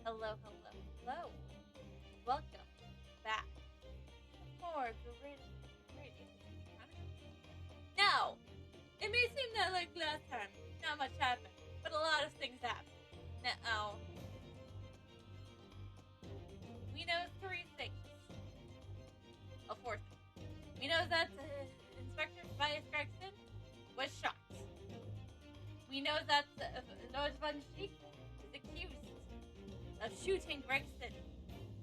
Hello. Welcome back to more Great Ace Attorney Chronicles. Now, it may seem that like last time, not much happened, but a lot of things happened. Now, we know three things. A fourth thing. We know that Inspector Tobias Gregson was shot. We know that Lord Von Sheik is accused of shooting Gregson.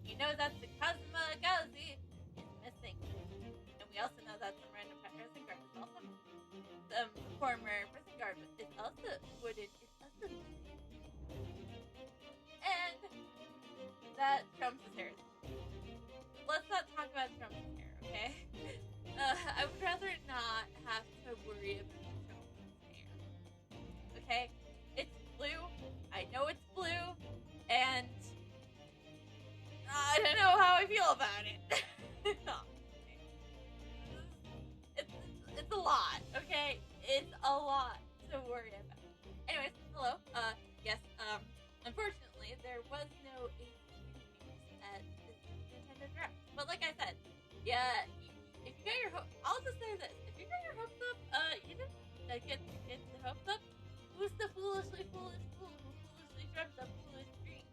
We know that the Cosmo Gauzy is missing. And we also know that some random prison guard is also missing. Some former prison guard is also missing. And that Trump's hair is missing. Let's not talk about Trump's hair, okay? I would rather not have to worry about Trump's hair. Okay? It's blue. I know it's blue. And I don't know how I feel about it. It's a lot, okay? It's a lot to worry about. Anyways, hello. Yes, unfortunately, there was no news at this Nintendo Direct. But like I said, yeah, if you got your I'll just say this. If you got your hopes up, you didn't get the hopes up. Who's the foolishly fool who foolishly dreamt a foolish dream?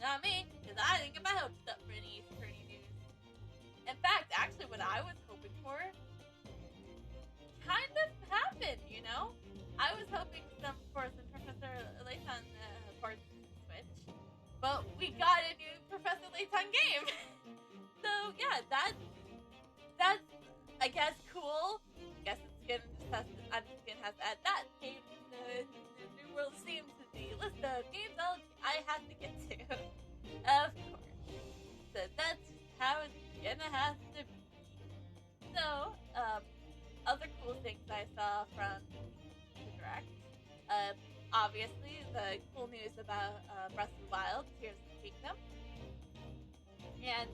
Not me, because I didn't get my hopes up for any Ace Attorney news. In fact, actually, what I was hoping for kind of happened, you know? I was hoping for some Professor Layton ports Switch, but we got a new Professor Layton game. So yeah, that's I guess cool. I guess I'm just gonna have to add that game to the New World Steam to the list of games I have to get to. Of course. So that's how it's gonna have to be. So, other cool things I saw from the Direct. Obviously, the cool news about Breath of the Wild, Tears of the Kingdom. And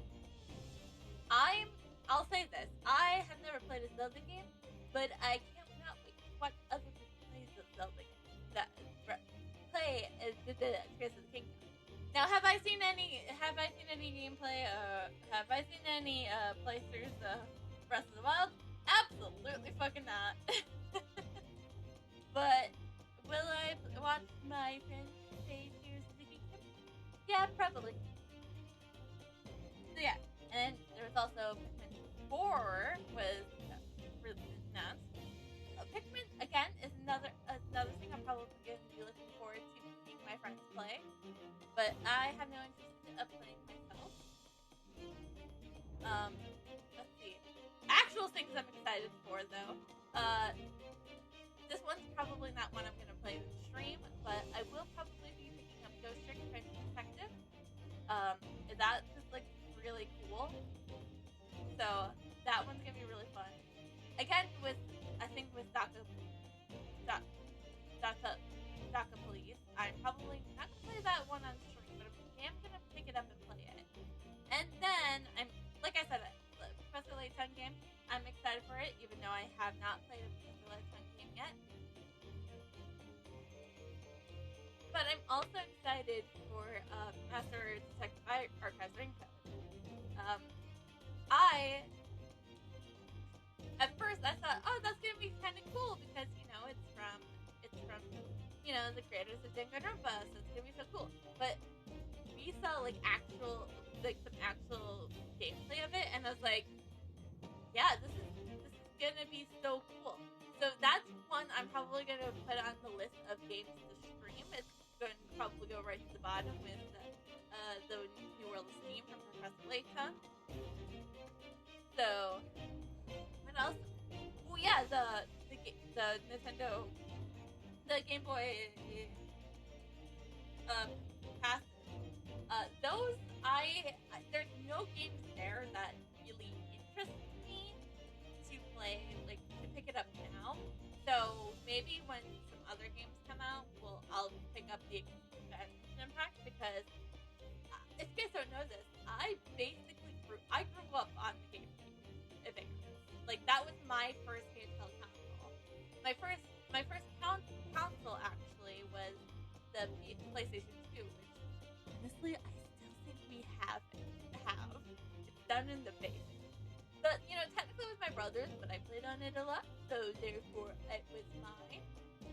I'll say this, I have never played a Zelda game, but I cannot wait to watch other people play the Zelda game. Play the Tears of the Kingdom. Now, have I seen any gameplay? Have I seen any playthroughs of Breath of the Wild? Absolutely fucking not. But will I watch my friends play Tears of the Kingdom? Yeah, probably. So yeah, and there was also Pikmin 4 was announced. Pikmin again is another thing I'm probably going to be looking forward to seeing my friends play, but I have no interest in playing myself. Let's see. Actual things I'm excited for though. This one's probably not one I'm going to play in the stream, but I will probably be picking up Ghost Trick Private Detective. That just looks really cool. So that one's going to be really fun. Again, I think with Daka Police, I'm probably not going to play that one on stream, but I am going to pick it up and play it. And then, like I said, the Professor Layton game, I'm excited for it, even though I have not played a Professor Layton game yet. But I'm also excited for Master Detective Archives Ringcode. At first I thought, oh, that's gonna be kind of cool because it's from the creators of Danganronpa, so it's gonna be so cool. But we saw some actual gameplay of it, and I was like, yeah, this is gonna be so cool. So that's one I'm probably gonna put on the list of games to stream. It's going to probably go right to the bottom with the New World of Steam from Professor Layton. So what else? Oh yeah, the Nintendo, the Game Boy passive. Those there's no games there that really interest me to play, to pick it up now. So maybe when some other games come out, I'll pick up the expansion pack because if you guys don't know this, I grew up on the Game Boy Advance. That was my first handheld console. My first console actually was the PlayStation 2, which honestly, I still think we have. It's done in the basics. But, you know, technically it was my brother's, but I played on it a lot, so therefore it was mine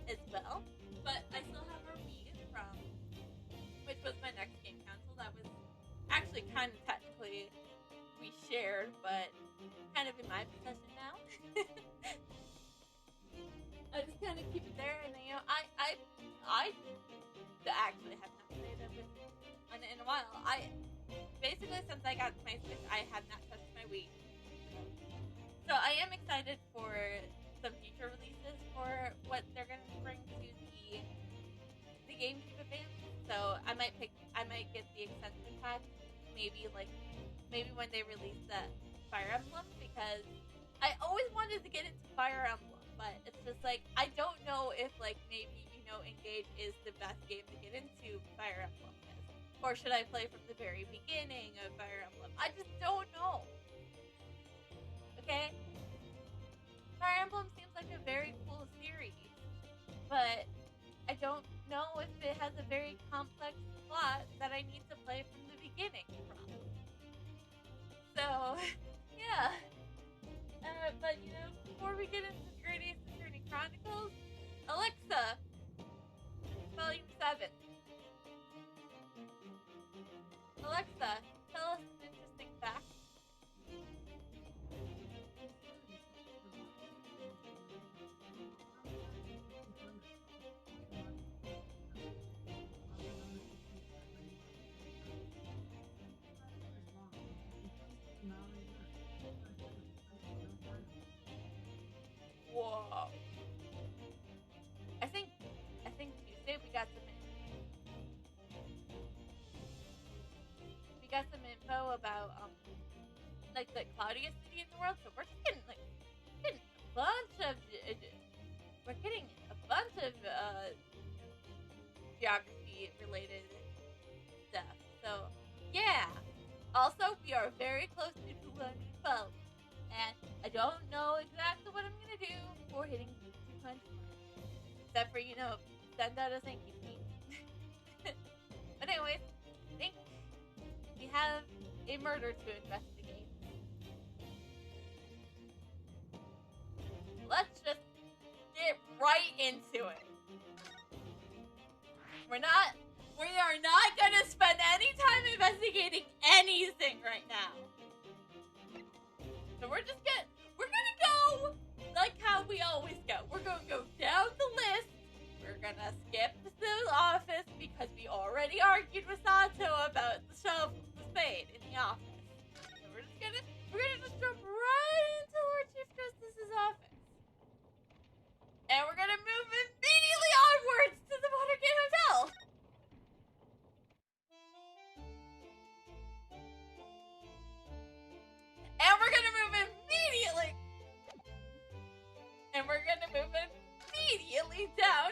as well. But I still have our Wii from, which was my next game console. That was actually kind of technically we shared, but kind of in my possession now. I just kind of keep it there, and you know, I actually have not played it in a while. I basically since I got my Switch, I have not touched my Wii. So I am excited for some future releases for what they're going to bring to the GameCube Advance. So I might get the extension pack, maybe when they release the Fire Emblem, because I always wanted to get into Fire Emblem, but it's just like I don't know if like maybe Engage is the best game to get into Fire Emblem with, or should I play from the very beginning of Fire Emblem? I just don't know. Okay, Fire Emblem seems like a very cool series, but I don't know if it has a very complex plot that I need to play from the beginning from. So, yeah. But, you know, before we get into Great Ace Attorney Chronicles, Alexa, Volume 7. Alexa, tell us an interesting fact. Whoa. I think Tuesday we got some info about like the cloudiest city in the world. So we're just getting a bunch of geography related stuff. So yeah. Also, we are very close to 212, and I don't know exactly what I'm gonna do for hitting 200, except for send out a thank you tweet. But anyways, I think we have a murder to investigate. Let's just get right into it. We are not gonna spend any time investigating anything right now. So we're gonna go like how we always go. We're gonna go down the list. We're gonna skip the office because we already argued with Sato about the spade in the office. So we're gonna just jump right into Lord Chief Justice's office. And we're gonna move immediately onwards to the Watergate Hotel. And we're gonna move immediately down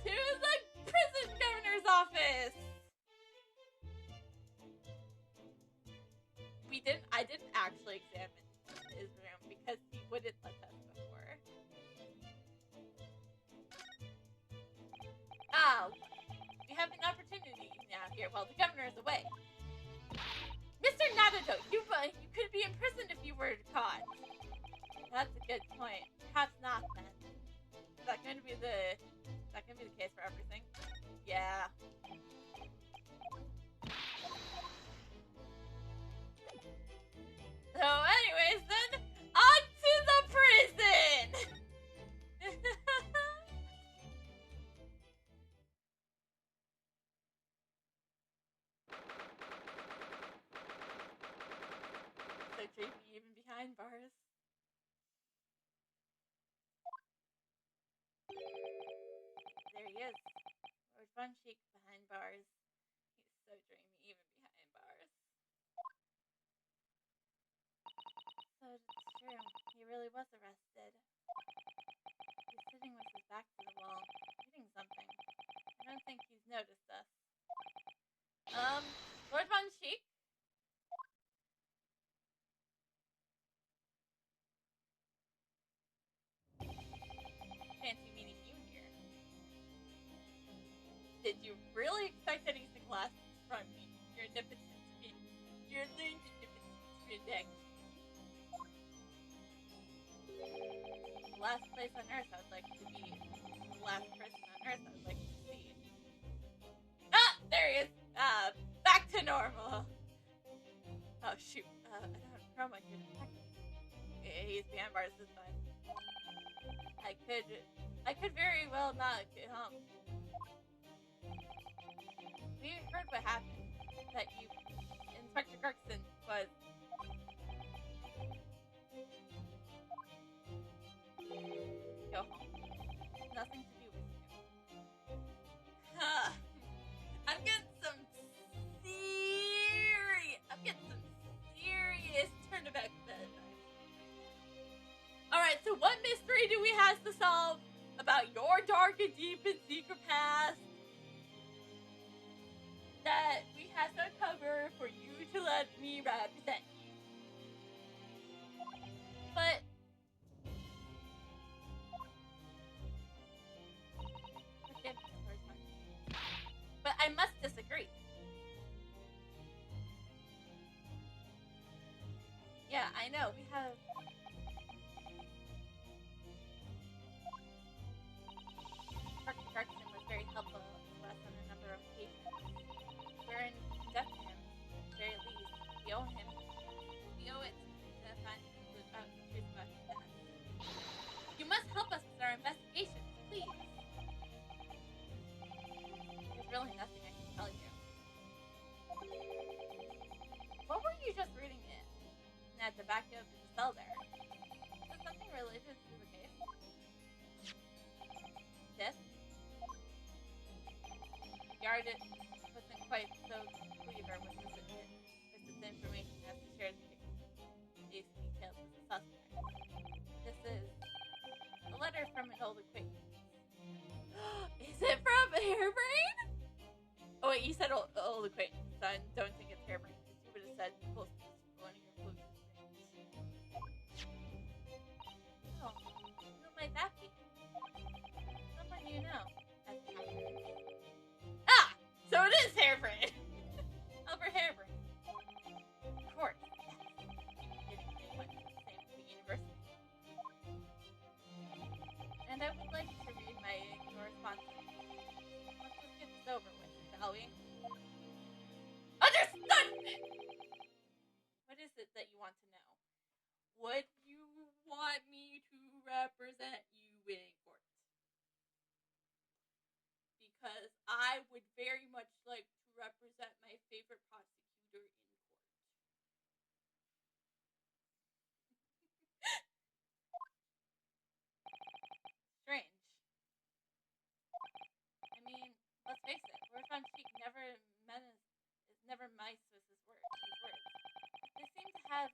to the prison governor's office. I didn't actually examine his room because he wouldn't let us before. We have an opportunity now here while the governor is away. Mr. Naruto, you could be imprisoned if you were caught. That's a good point. Perhaps not then. Is that going to be the case for everything? Yeah. So anyways then, on to the prison! So creepy even behind bars. There he is. Lord Von Cheek behind bars. He's so dreamy even behind bars. So it's true. He really was arrested. He's sitting with his back to the wall, reading something. I don't think he's noticed us. Lord Von Cheek? Fancy meeting you here. Did you really expect anything less from me? You're learning redaction. The last place on Earth I would like to be. The last person on Earth I would like to see. Ah! There he is! Back to normal. Oh, shoot. I don't have chroma here to attack me. He's behind bars this time. I could very well not get home. We heard what happened. That Inspector Kirkson was... Go home. Nothing to do with you. I'm getting some serious turnabout bed. Alright, so what mystery do we have to solve about your dark and deep and secret past that we have to uncover for you to let me represent you? But I must disagree. Yeah, I know. We have... Dr. Garkson was very helpful to us on a number of occasions. We're in debt to him, at the very least. We owe him. We owe it to find the truth about his death. You must help us with our investigations, please. There's really nothing I can tell you. What were you just reading at the back of the cell there? Is it something related to the case? This? The guard wasn't quite so clever with this information as to share these details with the suspect. This is a letter from an old acquaintance. Is it from Hairbrain? Oh wait, you said old acquaintance, so I don't think it's Hairbrain, because you would have said close to one of your closest friends. Oh, who might that be? Someone you know. Ah! So it is Hairbrain! Albert Hairbrain. Of course. He went to the same university. And I would like to read my correspondence. Let's just get this over with, shall we? Understood! What is it that you want to know? Would you want me to represent you in court? Because I would very much like to represent my favorite prosecutor in court. Strange. I mean, let's face it, word on cheek never mice with his words. They seem to have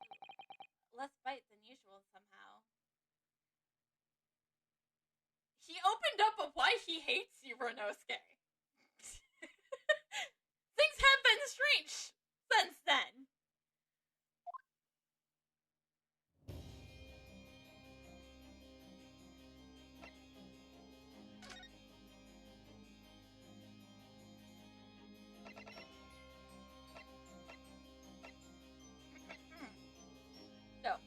less bite than usual somehow. He opened up of why he hates you, Ronosuke. Things have been strange since then. So,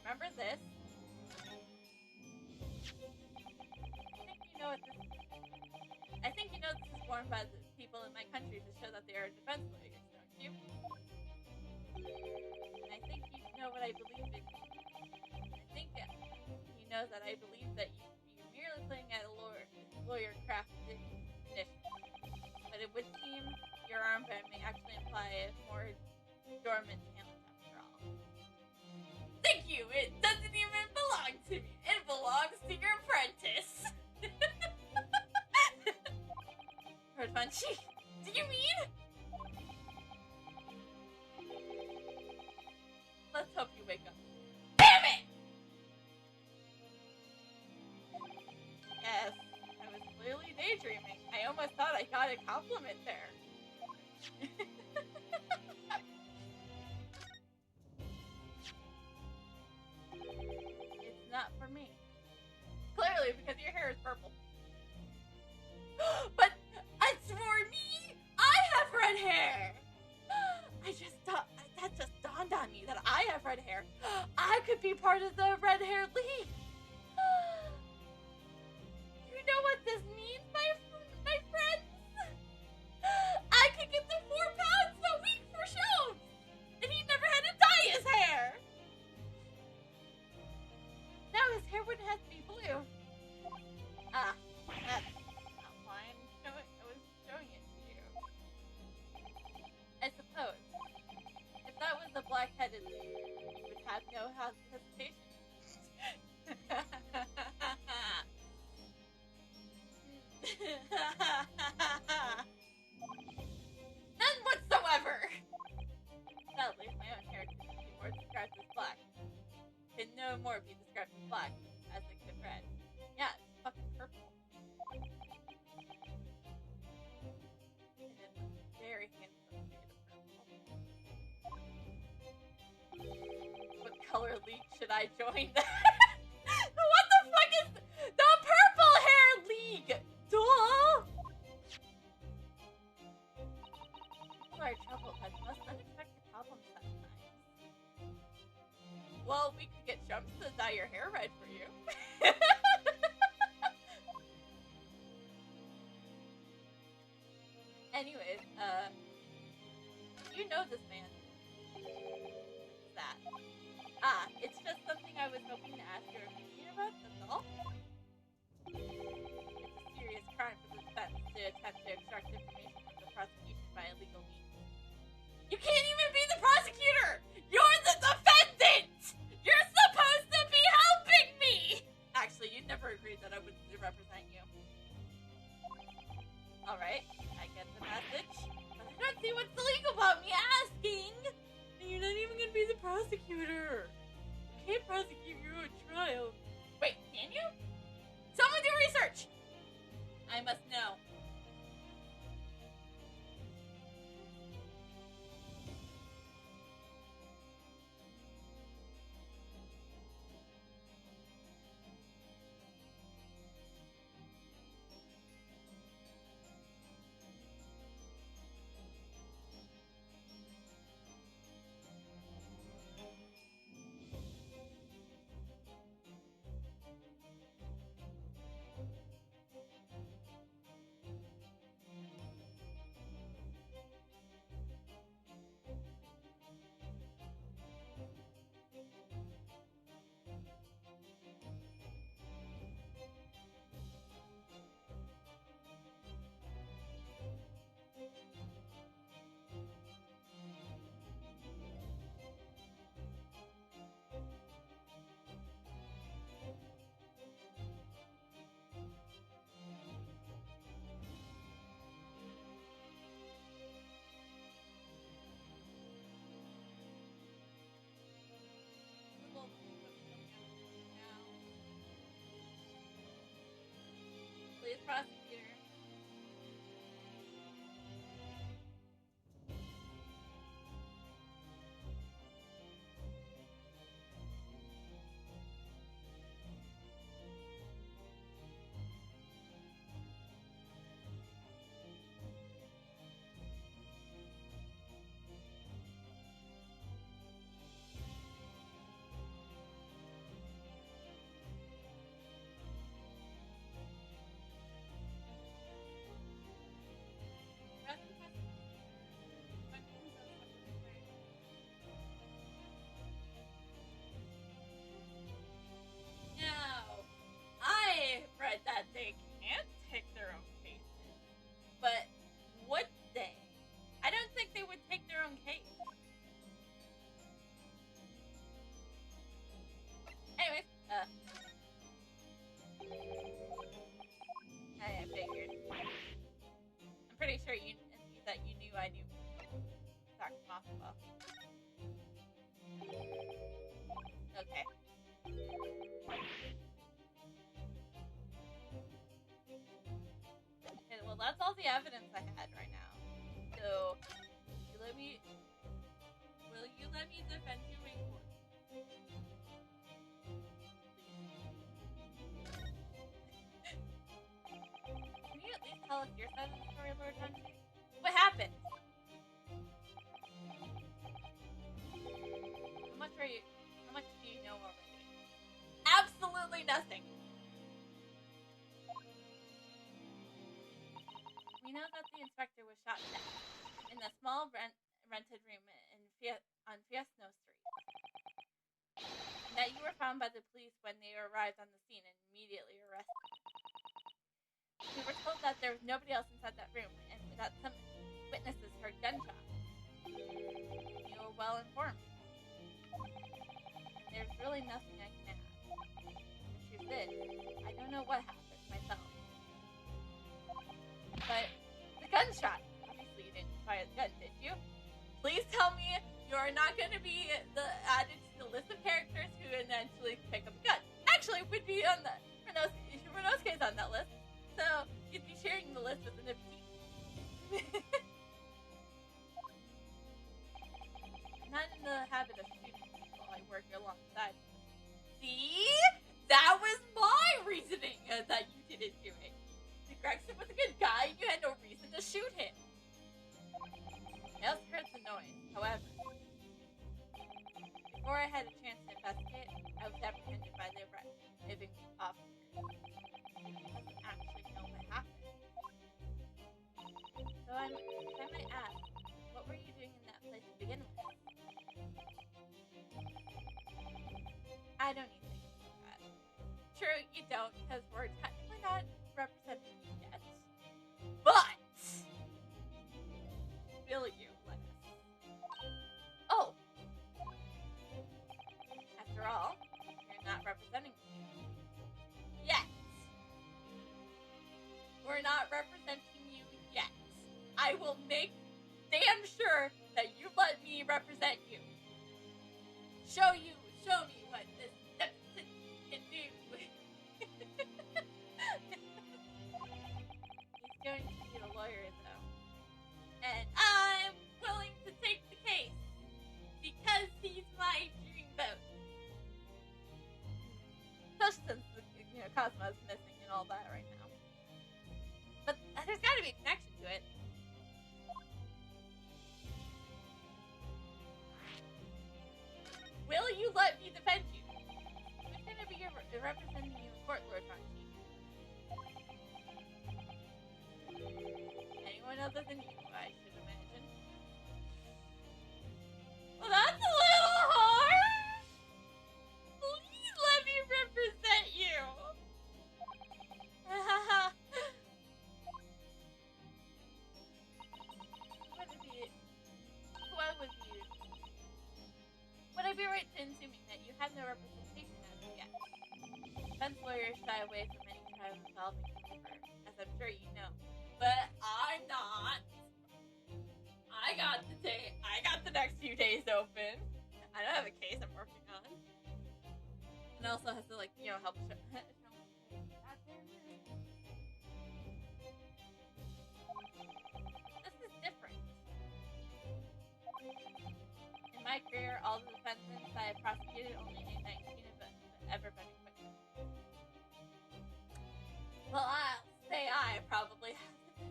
remember this? I think you know this is worn by the people in my country to show that they are defense lawyers, don't you? And I think you know what I believe in. I think you know that I believe that you're merely playing at a lawyer craft initiative. But it would seem your armband may actually imply a more dormant talent after all. Thank you! It doesn't even belong to me. It belongs to your apprentice. Ronchi, do you mean? Let's hope you wake up. Damn it! Yes, I was clearly daydreaming. I almost thought I got a compliment there. It's not for me. Clearly, because your hair is purple. But it's for me! I have red hair! part of the red-haired league. You know what this means, my friends? I could get the 4 pounds a week for shows, and he never had to dye his hair. Now his hair wouldn't have to be blue. That's not why I was showing it to you. I suppose, if that was a black-headed league, you would have no hesitation. None whatsoever! Sadly, my own hair can be more described as black. Can no more be described as black as it could red. Yeah, it's fucking purple. And it's a very handsome shade of purple. What color league should I join? What the fuck is the purple hair league? Duh! People are troubled by the most unexpected problems sometimes. Well, we could get Jumps to dye your hair red for you. Anyways, you know this man. What's that? It's just something I was hoping to ask your opinion about, that's all. It's a serious crime for the defense to attempt to extract information from the prosecution by illegal means. You can't even be the prosecutor! You're the defendant! You're supposed to be helping me! Actually, you never agreed that I would represent you. Alright, I get the message. But I don't see what's illegal about me asking! And you're not even gonna be the prosecutor. I can't prosecute you at trial. Wait, can you? Someone do research! I must know. Please, prosecutor. No, I read that they can't take their own cases, but would they? I don't think they would take their own case. Anyways, I figured. I'm pretty sure that you knew I knew Dr. Mothwell. Okay. Okay, well, that's all the evidence I had right now. So, will you let me defend you in court? Can you at least tell us your side of the story, Lord Hunter? What happened? How much do you know already? absolutely nothing. We know that the inspector was shot dead in the small rented room on Fiesno Street, and that you were found by the police when they arrived on the scene and immediately arrested. We were told that there was nobody else inside that room and that some witnesses heard gunshots. You were well informed. And there's really nothing I can add. The truth is, I don't know what happened myself. But the gunshot. Obviously you didn't fire the gun, did you? Please tell me you're not going to be added to the list of characters who eventually pick up a gun. Actually, would be on the Renosuke's on that list, so you'd be sharing the list with the Nipsey. I'm not in the habit of shooting people I work alongside. See? That was my reasoning that you didn't do it. Gregson was a good guy, you had no reason to shoot him. I also heard the noise, however. Before I had a chance to investigate, I was apprehended by the arriving officer. He doesn't actually know what happened. So I might ask, what were you doing in that place to begin with? I don't even think you know that. True, you don't, because we're technically not representing you yet. But will you let us? Oh! After all, you're not representing me yet. We're not representing you yet. I will make damn sure that you let me represent you. Show me what this Simpson can do. He's going to be the lawyer, though. And I'm willing to take the case. Because he's my dreamboat. Especially since, Cosmo's missing and all that right now. But there's gotta be a connection to it. Will you let me defend you? Who's gonna be representing you in court, Lord Monchi? Anyone other than you, I should imagine. Well, that's a little harsh! Please let me represent you! Would I be right in assuming that you have no representation as of yet? Defense lawyers shy away from any kind of involving paper, as I'm sure you know. But I'm not. I got the next few days open. I don't have a case I'm working on. And also has to help show. This is different. In my career, all the defendants I have prosecuted, only 19 have ever been acquitted. Well, I'll say I probably have the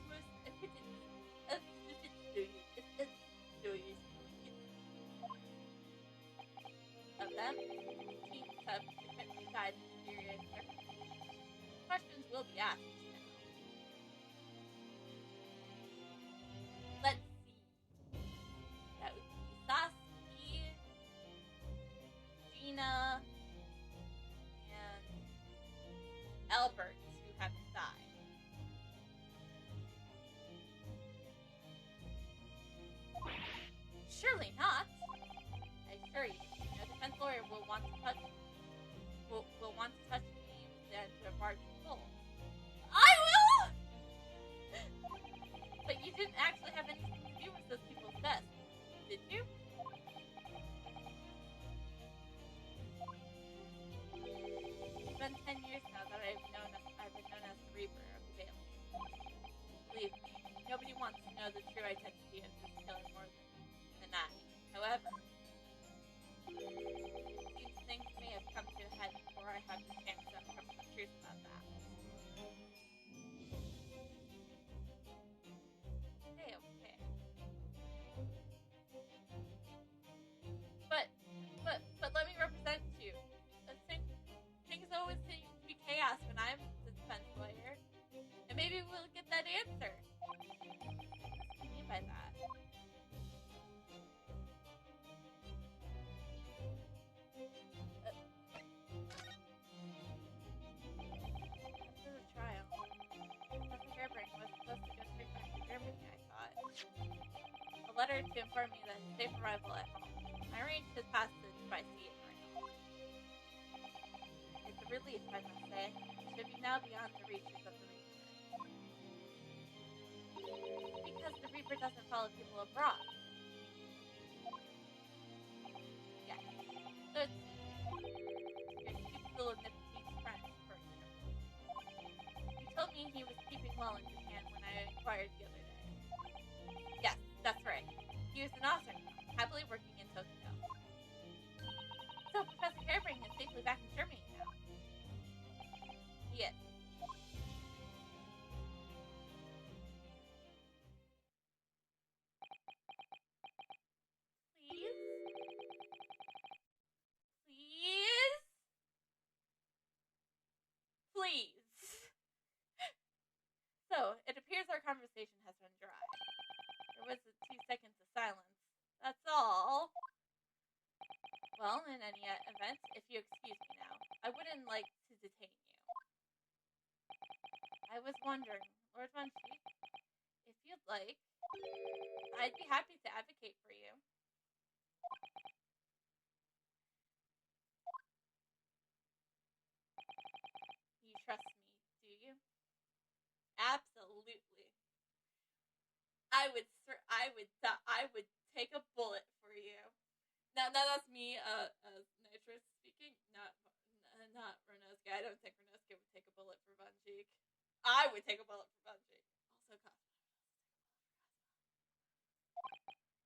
most acquitted of of them. Teams have frequently died in mysterious circumstances. Questions will be asked now. Let's see. That would be Sasuke, Gina, and Albert, who haven't died. Surely not. I assure you, no defense lawyer will want to touch me with the end of a barge full. I will! But you didn't actually have anything to do with those people's deaths, did you? It's been 10 years now that I've been known as the Reaper of the Vale. Believe me, nobody wants to know the true identity of this killer more than I. However, these things may have come to a head before I had the chance to uncover the truth about that. Okay. But let me represent maybe we'll get that answer. What do you mean by that? After the trial, Professor Harebrink was supposed to go straight back to Germany, I thought. A letter to inform me that his safe arrival at home. I arranged his passage by sea and rail. It's a relief, I must say. It should be now beyond the reaches of the Reaper. Because the Reaper doesn't follow people abroad. Yeah. So it's your stupid little Nipsey's friend, for example. You told me he was keeping well in Japan when I inquired the other day. Yes, that's right. He was an author, happily working in Tokyo. So Professor Harebrink is safely back in Germany now. He is. Please? Please? Please. So, it appears our conversation has run dry. There was 2 seconds of silence. That's all. Well, in any event, if you excuse me now, I wouldn't like to detain you. I was wondering, Lord Von Sheep, if you'd like, I'd be happy to advocate for you. You trust me, do you? Absolutely. I would take a bullet for you. Now that's me, Nitrous speaking. Not Renosuke. I don't think Renosuke would take a bullet for Von Cheek. I would take a bullet for Von Cheek. Also,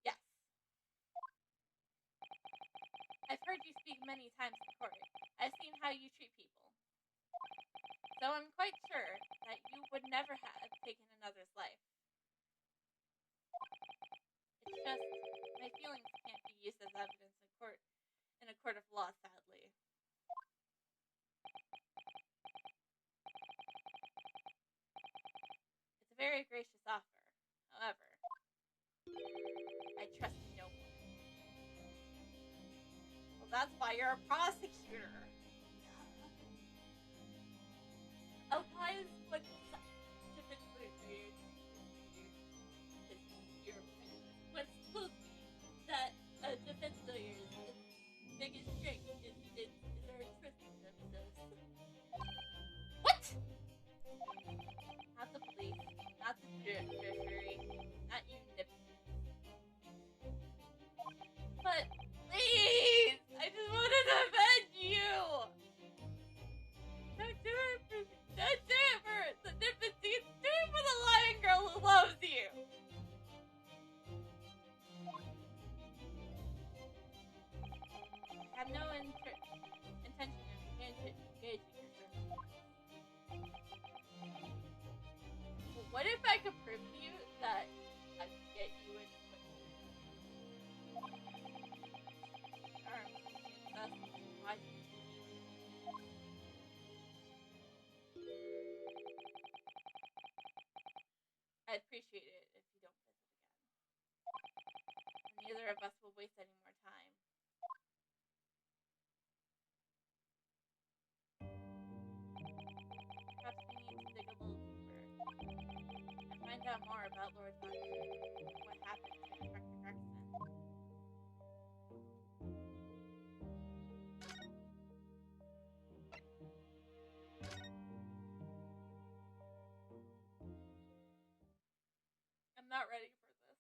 yes. I've heard you speak many times in court. I've seen how you treat people. So I'm quite sure that you would never have taken another's life. It's just, my feelings can't be used as evidence in a court of law, sadly. It's a very gracious offer. However, I trust you no more. Well, that's why you're a prosecutor. Elias, what defense lawyers told me that a defense lawyer's biggest strength is their trust in themselves. What? Not the police, not the judiciary, not you nipsies. But please, I just want to defend you. Don't do it for me. Don't do it for the nipsies. Do it for the lion girl who loves you. I have no intention of engaging your services. Well, what if I could prove to you that I could get you in I'd appreciate it if you don't visit again. And neither of us will waste any more time. Perhaps we need to dig a little deeper and find out more about Lord Von Sheep, what happened to Inspector Gregson. I'm not ready for this.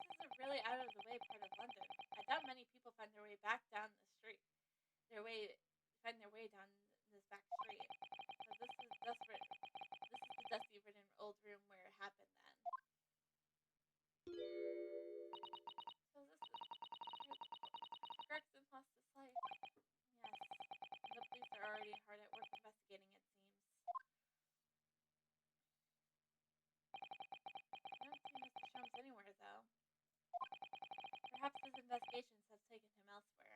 This is a really out of the way part of London. I doubt many people find their way back down the street. Find their way down this back street. But this is desperate. This is the dusty ridden old room where it happened then. So this is Gregson lost his life. Yes. And the police are already hard at work investigating, it seems. investigations have taken him elsewhere.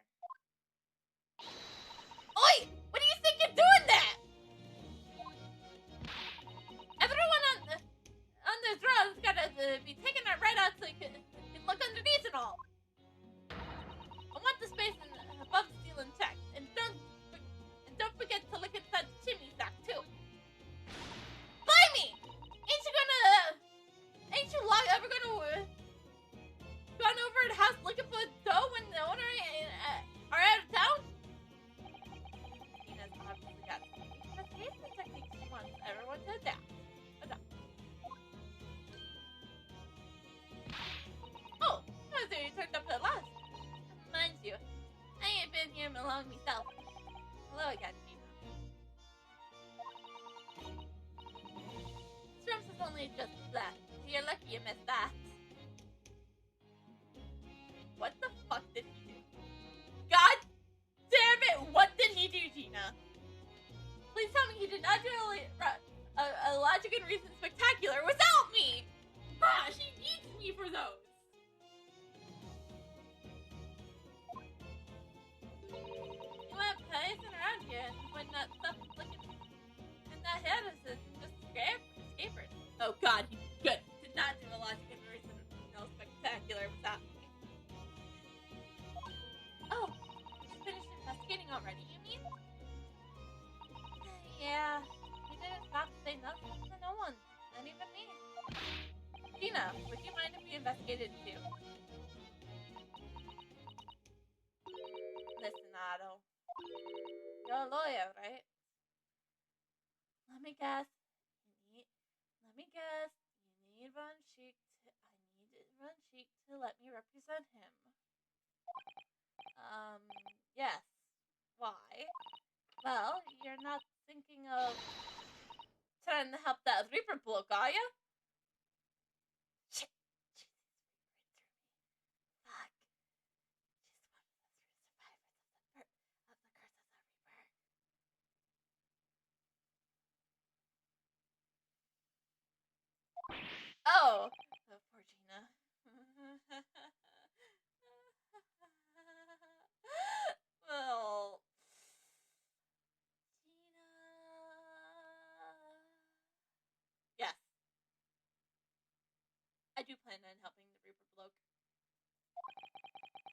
Oi! What do you think you're doing there? Everyone on the drone's gotta be taking it right out so you can look underneath and all. I want the space above the ceiling checked, and don't forget to look inside the chimney stack too. Blimey! Ain't you ever gonna gone over to the house looking for dough when the owner are out of town? Tina's obviously got investigation techniques she wants everyone to adapt. Oh, so you turned up at last. Mind you, I ain't been here long myself. Hello again, Tina. Strums is only just left. You're lucky you missed that. What the fuck did he do? God damn it! What did he do, Gina? Please tell me he did not do a logic and reason spectacular without me! Ah, she needs me for those! You went pacing around here and when that stuff was looking in that head is just escape. Oh god, he good. Did not do a logic and reason spectacular without me. Oh, you finished investigating already, you mean? Yeah, he didn't stop to say nothing to no one, not even me. Gina, would you mind if we investigated too? Listen, Otto. You're a lawyer, right? Let me guess. You need Ron Sheik to let me represent him. Yes. Why? Well, you're not thinking of trying to help that Reaper bloke, are you? Shit. Fuck. She's one of the survivors of the curse of the Reaper. Oh, poor Gina. Well, Gina. Yes, I do plan on helping the Reaper bloke.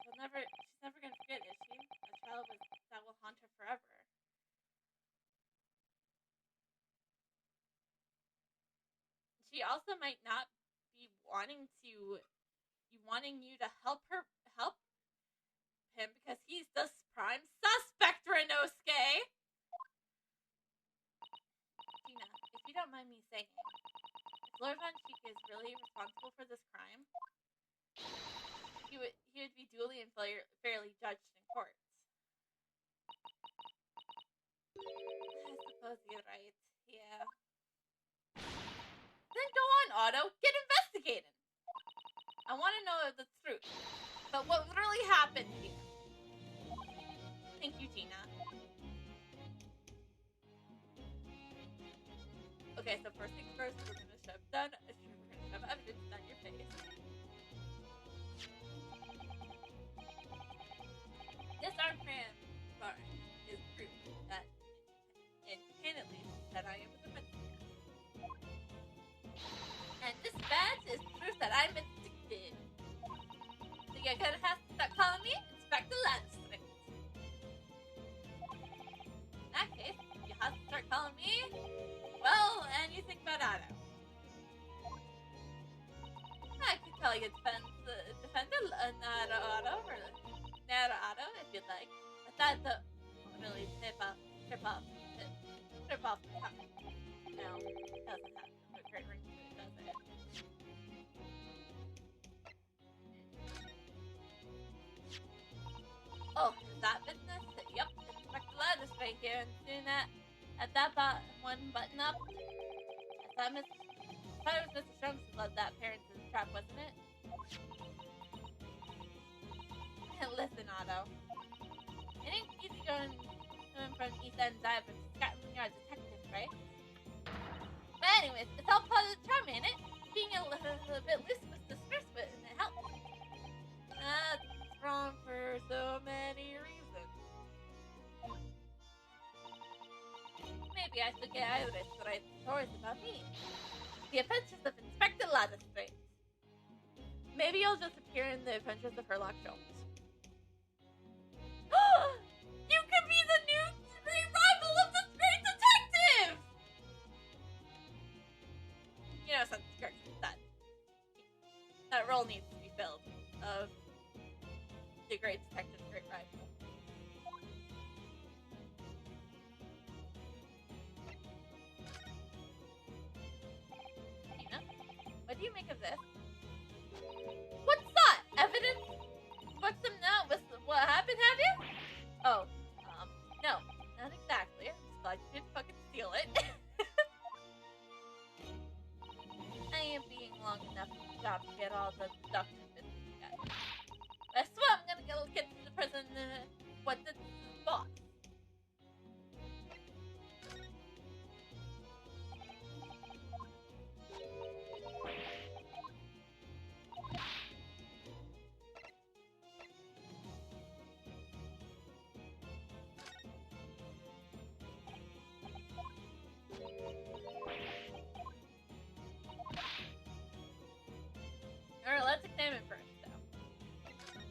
She's never gonna forget, is she? A child that will haunt her forever. She also might not be wanting you to help him because he's the prime suspect, Renosuke. Gina, if you don't mind me saying, if Lord Von Sheik is really responsible for this crime, he would be duly and fairly judged in courts. I suppose you're right. Yeah. Then go on, Otto. Get investigating. I want to know the truth. But what really happened here? Thank you, Gina. Okay, so first things first, we're gonna shove evidence down your face. This armed man is proof that, and can at least, that I am a defense. And this badge is proof that I'm addicted. So you're gonna have to start calling me Inspector Landstreet. In that case, you have to start calling me, well, anything but Otto. I could call you Defender Otto, or Nara Otto, if you'd like. But that don't really trip off the tongue. No, it doesn't have a great ring to it, does it? Oh, is that business? Yep, Inspector Lattice right here, and soon at that one button up. That was Mr. Strums who led that parents in the trap, wasn't it? Listen, Otto. It ain't easy going from East End Dive and Scotland Yard detective, right? But anyways, it's all part of the charm, ain't it? Being a little bit loose with the spirit, and it helps. That's wrong. maybe I should get Iris to write stories about me. The Adventures of Inspector Ladderstrait. Maybe you'll just appear in the Adventures of Sherlock Holmes. You could be the new great rival of the great detective! You know, since Kirk said that role needs to be filled of the great detective's great rival. Tina, what do you make of this? What's that? Evidence? What's some now? What happened, have you? Oh, no, not exactly. I'm just glad you didn't fucking steal it. I ain't being long enough in the job to get all the deduction business together. I swear I'm gonna get to the prison, what the boss. Alright, let's examine first, though.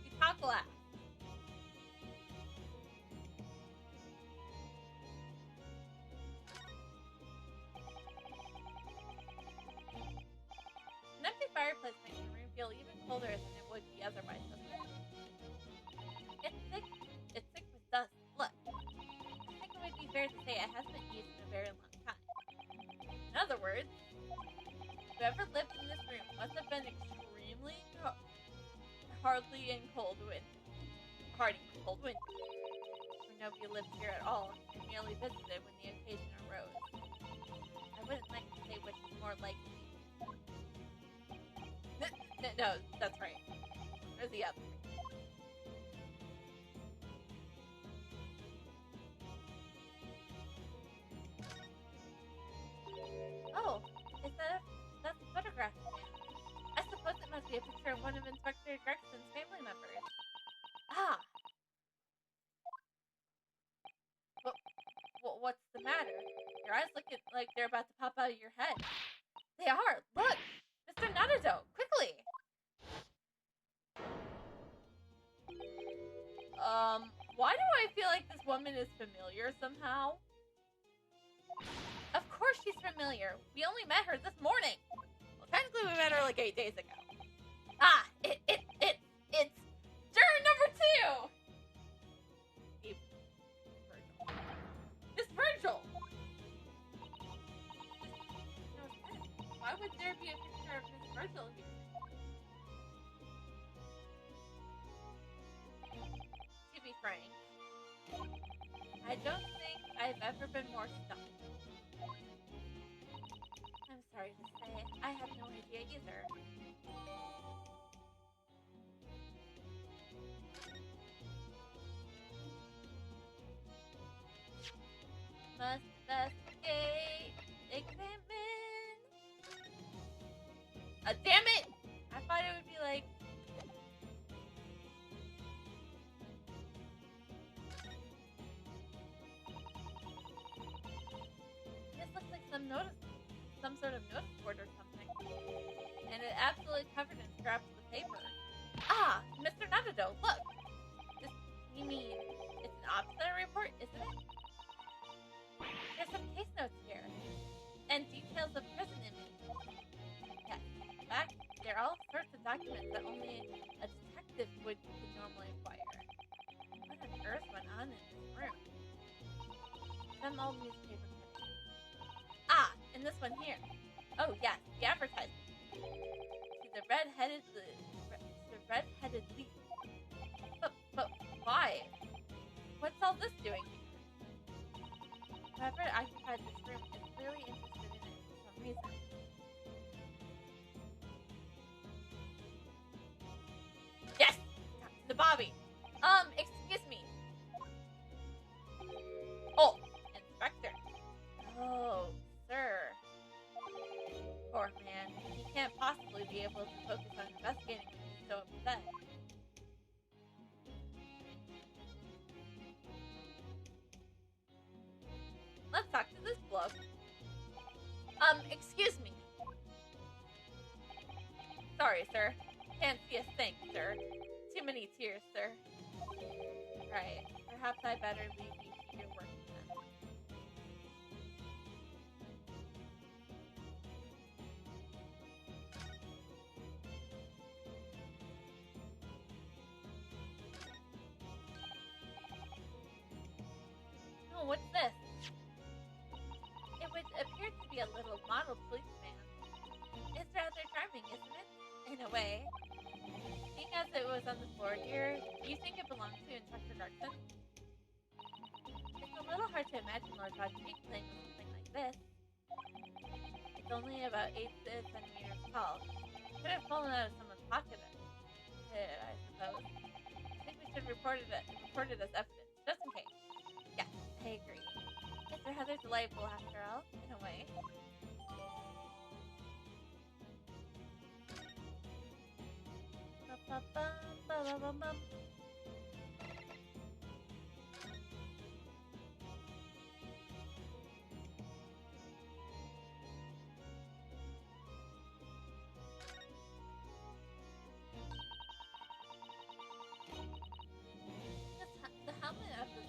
We talk last. An empty fireplace makes the room feel even colder than it would be otherwise, doesn't it? It's thick. It's thick with dust. Look. I think it would be fair to say it hasn't been used in a very long time. In other words, whoever lived in this room must have been extremely hardy and cold wind. Or nobody lived here at all and merely visited when the occasion arose. I wouldn't like to say which is more likely. No, that's right. Or the other. Oh, that's a photograph. I suppose it must be a picture of one of Inspector Gregson's family members. Ah! What's the matter? Your eyes look like they're about to pop out of your head. They are! Look! Mr. Natado! Quickly! Why do I feel like this woman is familiar somehow? Of course she's familiar. We only met her this morning. Well, technically we met her like 8 days ago. Ah, it's juror number 2! Miss Virgil! Why would there be a picture of Miss Virgil here? To be frank, I don't think I've ever been more stumped. I'm sorry to say, I have no idea either. Must investigate, examine. Damn it! I thought it would be like. This looks like some sort of notice board or something. And it absolutely covered in scraps of paper. Ah, Mr. Natado, look! You mean, it's an obstinate report, isn't it? There's some case notes here. And details of prison inmates. Yes, in fact, there are all sorts of documents that only a detective would normally acquire. What on earth went on in this room? Some old newspaper clippings. Ah, and this one here. Oh yes, the advertisement. To the red-headed leaf. But why? What's all this doing here? Whoever occupied this room is clearly interested in it for some reason. Yes! Talk to the Bobby. Excuse me. Oh, Inspector. Oh, sir. Poor man. He can't possibly be able to focus on investigating when he's so upset. Let's talk to this bloke. Sorry, sir. Can't see a thing, sir. Too many tears, sir. Right. Perhaps I better leave you to your work then. Oh, what's this? It would appear to be a little model policeman. It's rather charming, isn't it? In a way. Seeing as it was on the floor here, do you think it belonged to Inspector Garson? It's a little hard to imagine Lord Rodriguez playing with something like this. It's only about 8 centimeters tall. Could have fallen out of someone's pocket, I suppose. I think we should report it as evidence, just in case. Yeah, I agree. It's rather delightful after all, in a way. Ba-ba-bum. The helmet of the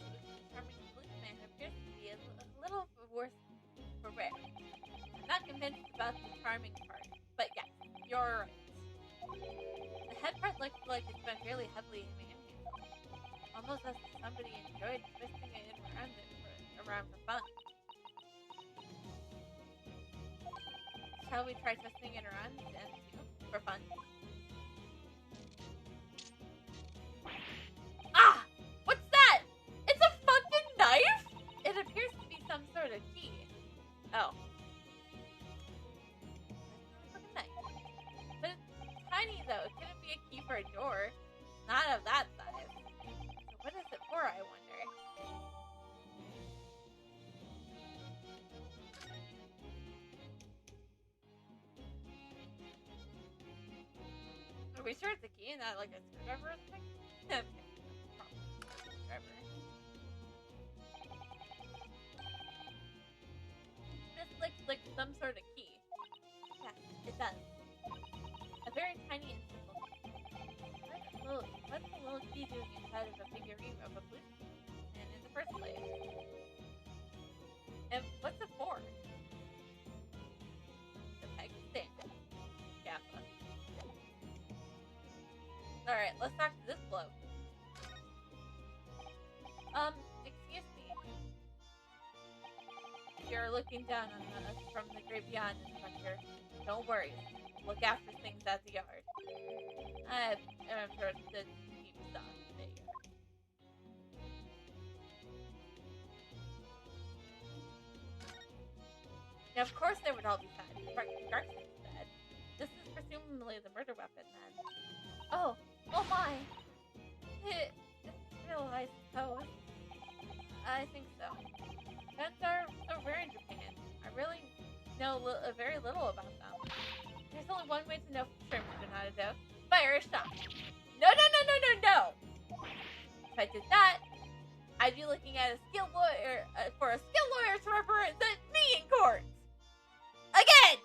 charming policeman appears to be a little worse for wear. I'm not convinced about the charming part, but yes, you're right. The head part looks like it's been really heavily manhandled, almost as if somebody enjoyed twisting it around for fun. Shall we try twisting it around then too, for fun? Ah! What's that? It's a fucking knife? It appears to be some sort of key. Oh. That's not a fucking knife. But it's tiny though. It couldn't be a key for a door. Not of that size. So what is it for, I wonder? Are we sure it's a key and not like a screwdriver or something? Okay. Screwdriver. This looks like some sort of key. Yeah, it does. A very tiny and simple key. What's the little key doing inside of a figurine of a policeman in the first place? And what's it for? The peg stand. Kappa. Alright, let's talk to this bloke. Excuse me. You're looking down on us from the great beyond, Inspector. Don't worry. Look after things at the yard. I'm sure the keep stuff there. Now, of course they would all be sad. Garson's dead. This is presumably the murder weapon, then. Oh my! It's real, I suppose. I think so. Guns are so rare in Japan. I really know very little about them. There's only one way to know for sure, Mr. Nanado. Fire a shot. No! If I did that, I'd be looking at a skilled lawyer for a skilled lawyer to represent me in court. Again!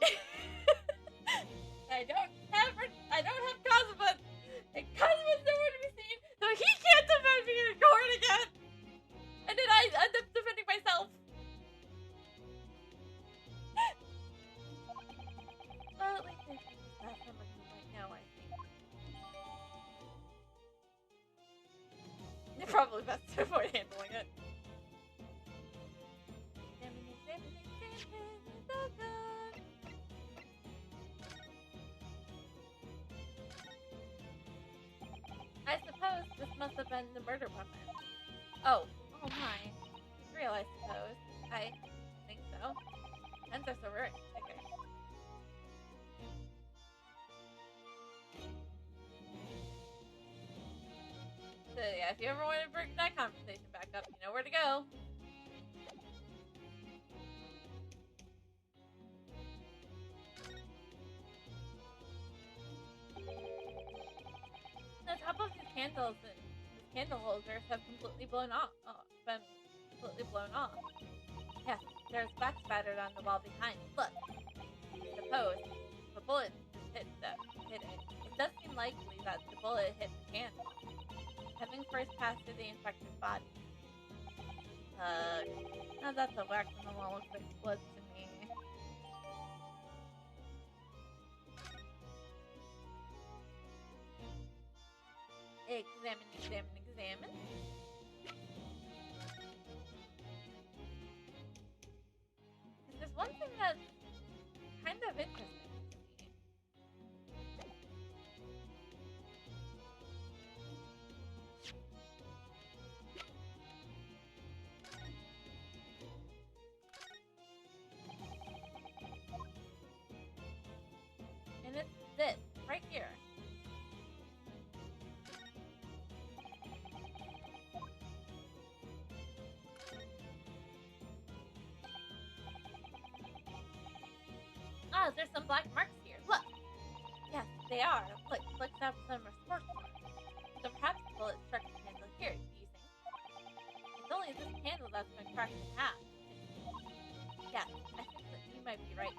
I don't have Cosmo. And Cosmo's nowhere to be seen, so he can't defend me in court again. And then I end up defending myself. Well, at least there's not someone who might know, I think. You're probably best to avoid handling it. So good. I suppose this must have been the murder weapon. Oh my. It's real, I suppose. I think so. Guns are so rare. Okay. So yeah, if you ever want to bring that conversation back up, you know where to go. The top of these candles and these candle holders have completely blown off. Yes, there's black spattered on the wall behind. Look. Suppose the bullet hit it. unlikely that the bullet hit the candle, having first passed through the inspector's body. Now that's a wax on the wall looks like blood to me. Examine. There's one thing that's kind of interesting to me. And it's this, right here. There's some black marks here. Look! Yes, they are. Look up some sports marks. So perhaps the bullet struck the candle here, do you think? It's only this candle that's been cracked in half. Yes, I think that you might be right.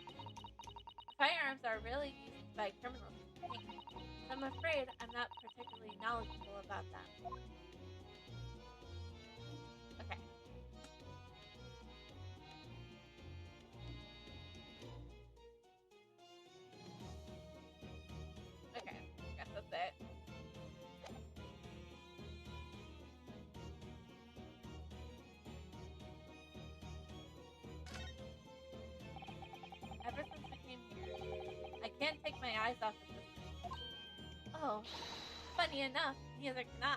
Firearms are really used by criminals, I think. So I'm afraid I'm not particularly knowledgeable about them. Okay. Okay, I guess that's it. Ever since we came here, I can't take my eyes off of this thing. Oh, funny enough, neither can I.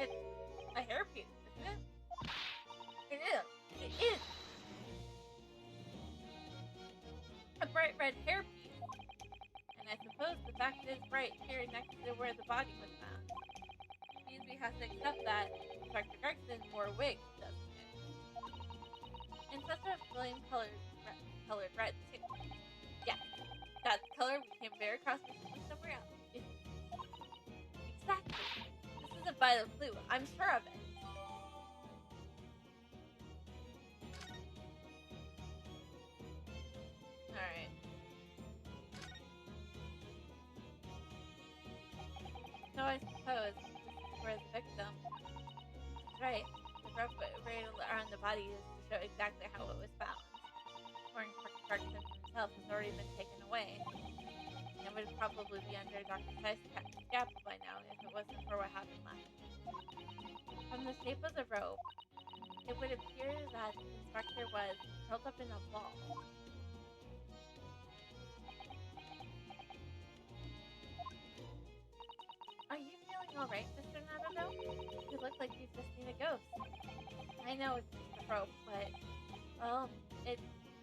It's a hairpiece, isn't it? It is. It is. A bright red hairpiece. And I suppose the fact is right here next to where the body was found. Means we have to accept that Dr. Gregson wore a wig, doesn't it? And such a flame-colored red, too. Yes, that color we came very across recently somewhere else. Exactly. This is a vital clue. I'm sure of it. Alright. So I suppose this is where the victim... That's right. The rope right around the body is to show exactly how it was found. Warren Clarkson himself has already been taken away. It would probably be under Dr. Tice's scalpel by now if it wasn't for what happened last week. From the shape of the rope, it would appear that the inspector was curled up in a ball. Are you feeling alright, Mr. Natado? You look like you've just seen a ghost. I know it's just a rope, but, well, it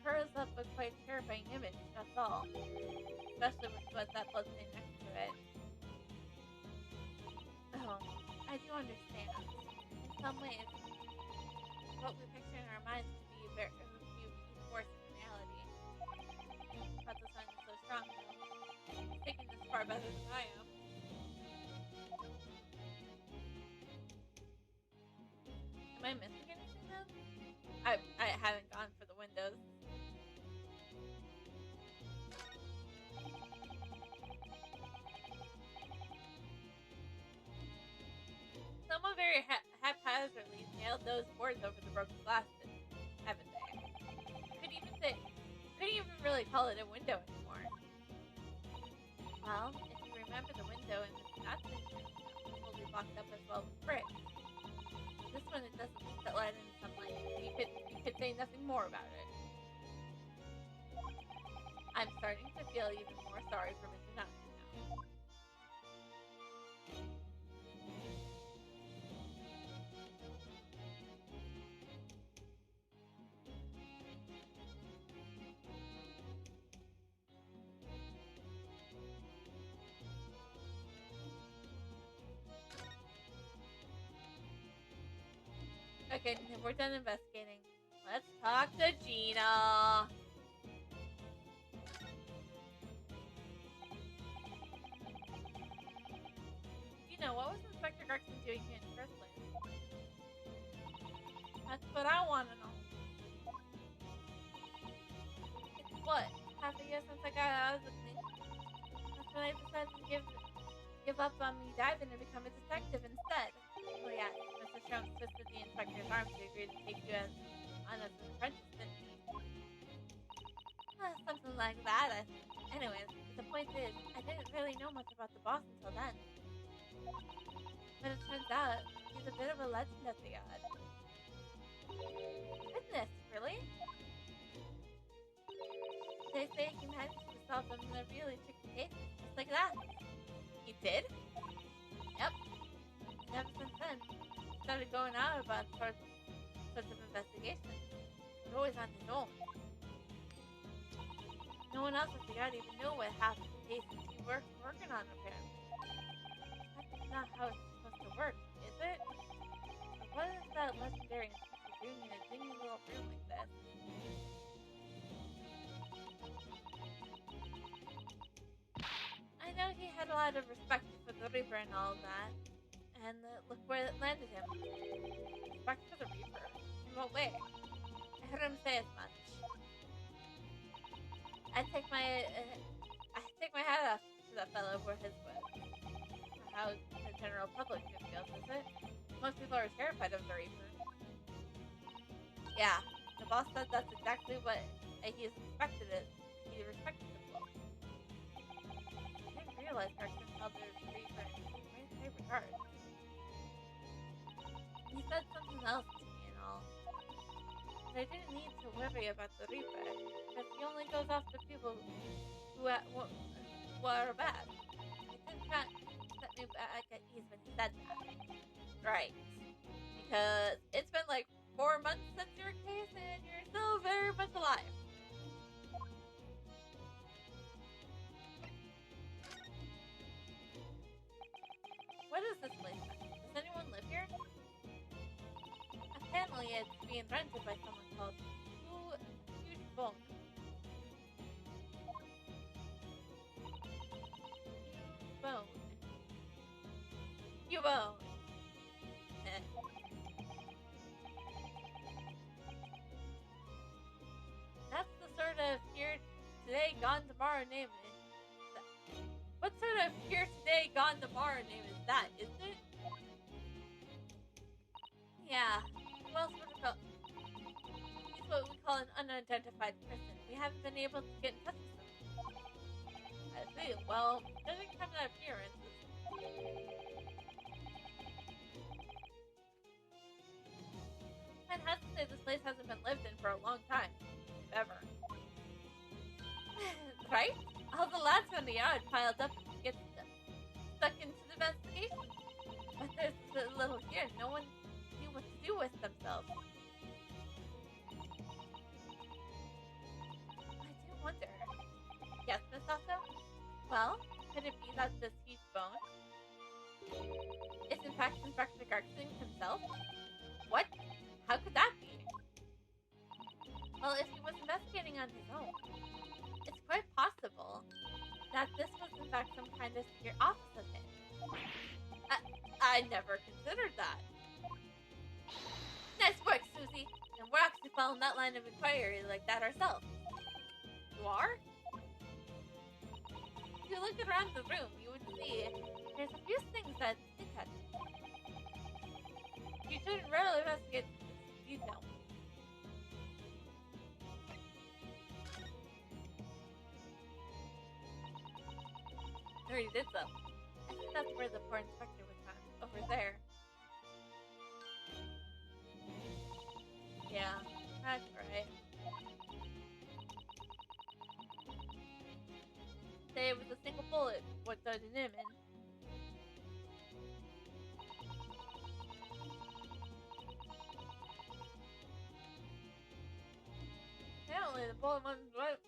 curls up a quite terrifying image, that's all. Especially with that blood stain next to it. Oh, I do understand. In some ways, what we picture in our minds can be worse in reality. But the sign is so strong, though. He's taking this far better than I am. Am I missing anything then? I haven't gone for the windows. Someone very haphazardly nailed those boards over the broken glass, haven't they? Couldn't even really call it a window anymore. Well, if you remember, the window in Mr. Matson's room was totally blocked up as well with bricks. This one, it doesn't let in sunlight. You could say nothing more about it. I'm starting to feel even more sorry for Mr. Natsu now. Okay, we're done investigating. Let's talk to Gina. Gina, what was Inspector Gregson doing here in the first place? That's what I want to know. It's what? Half a year since I got out of the clinic? That's give up on me diving and become a detective instead. Oh yeah, Mr. Shrunk twisted the inspector's arm to agree to take you on as an apprentice, didn't he? Something like that, I think. Anyways, the point is, I didn't really know much about the boss until then. But it turns out, he's a bit of a legend at the yard. Goodness, really? They say he managed to solve some of the really tricky cases, just like that. He did? Yep. And ever since then, he started going out about sorts of investigations. But always on his own. No one else at the yard even knew what half of the cases he working on, apparently. That's not how it's supposed to work, is it? But what is that legendary inspector doing in a dingy little room like this? I know he had a lot of respect for the Reaper and all that, and look where it landed him. Respect for the Reaper? In what way? I heard him say as much. I take my hat off to that fellow for his wit. For how the general public feels, is it? Most people are terrified of the Reaper. Yeah, the boss said that's exactly what he respected it. He respected the book. I didn't realize Carson held the Reaper in great high regard. He said something else to me and all. But I didn't need to worry about the Reaper, because he only goes after people who are bad. It didn't set me back at ease when he said that. Right. Because it's been like 4 months since your case and you're still very much alive. What is this place? Does anyone live here? Apparently it's being rented by someone called Huge Bone. You bone. That's the sort of here today, gone tomorrow name. What sort of here today, gone tomorrow name is that, isn't it? Yeah. He's what we call an unidentified person. We haven't been able to get in touch with him. I see. Well, judging from the appearances. I'd have to say this place hasn't been lived in for a long time. If ever. Right? All the lads from the yard piled up to get stuck into the investigation. But there's a little here. No one knew what to do with themselves. I do wonder. Yes, Miss Sasso? Well, could it be that this huge bone is in fact Inspector Garkson himself? What? How could that be? Well, if he was investigating on his own, it's quite possible that this was in fact some kind of secret office of his. I never considered that. Nice work, Susie. And we're actually following that line of inquiry like that ourselves. You are? If you look around the room, you would see there's a few things that stick at you. You shouldn't really investigate this detail. I already did so. I think that's where the poor inspector was found. Over there. Yeah, that's right. Say it was a single bullet what did him in. Apparently the bullet wasn't right.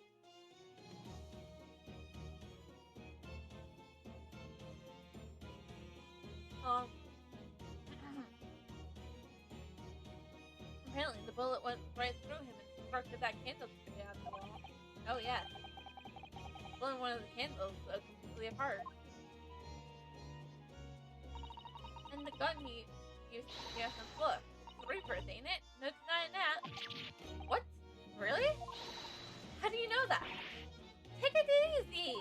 Apparently the bullet went right through him and sparked that candlestick out the wall. Oh yeah. Blowing one of the candles completely apart. And the gun he used to gas on the floor. Reapers, ain't it? No denying that. What? Really? How do you know that? Take it easy!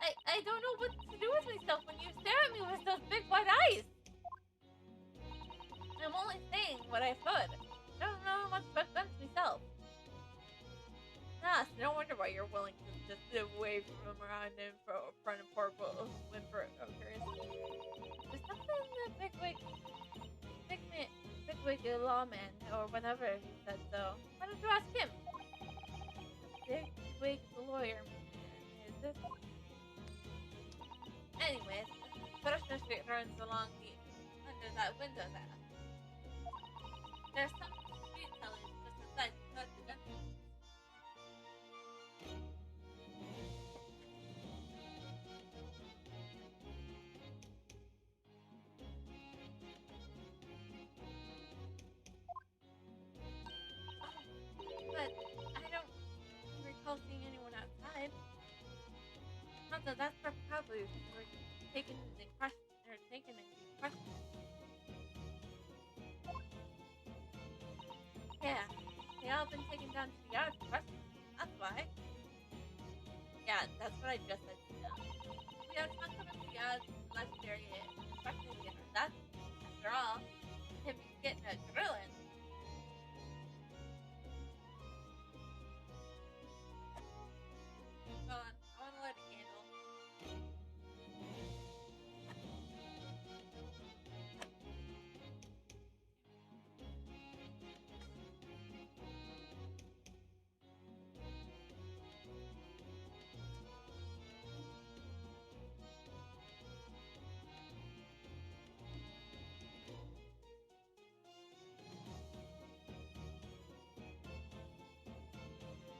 I don't know what to do him around in front of poor Whimper. Okay. There's something the bigwig lawman, or whatever he said so. Why don't you ask him? Bigwig lawyer man, is it? Anyways, Freshman Street runs along under that window there. There's some street sellers just outside the entrance. But I don't recall seeing anyone outside. Also, that's probably because we're taken into question. Yeah, they all been taken down to the yard for questioning. That's why. Yeah, that's what I just said to them. We have talked about the yard's legendary inspection dinner. That's, after all, him getting a grilling. Go on, I want to light a candle.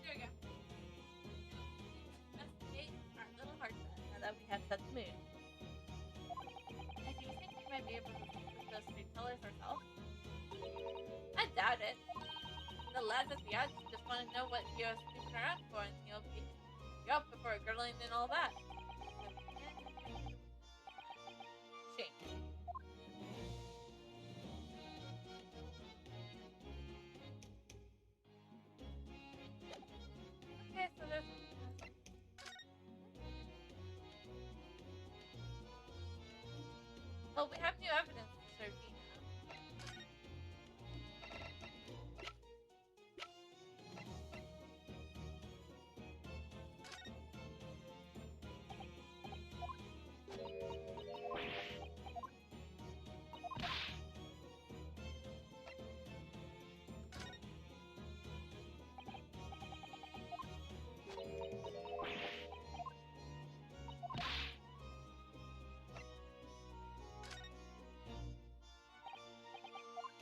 There we go. Investigate our little heart now that we have set the mood. And do you think we might be able to speak with those street sellers ourselves? I doubt it. The lads at the odds just want to know what you're snooping around for, and you'll be up before grilling and all that. Shame. Okay, so there's... Well, we have new evidence to serve you now.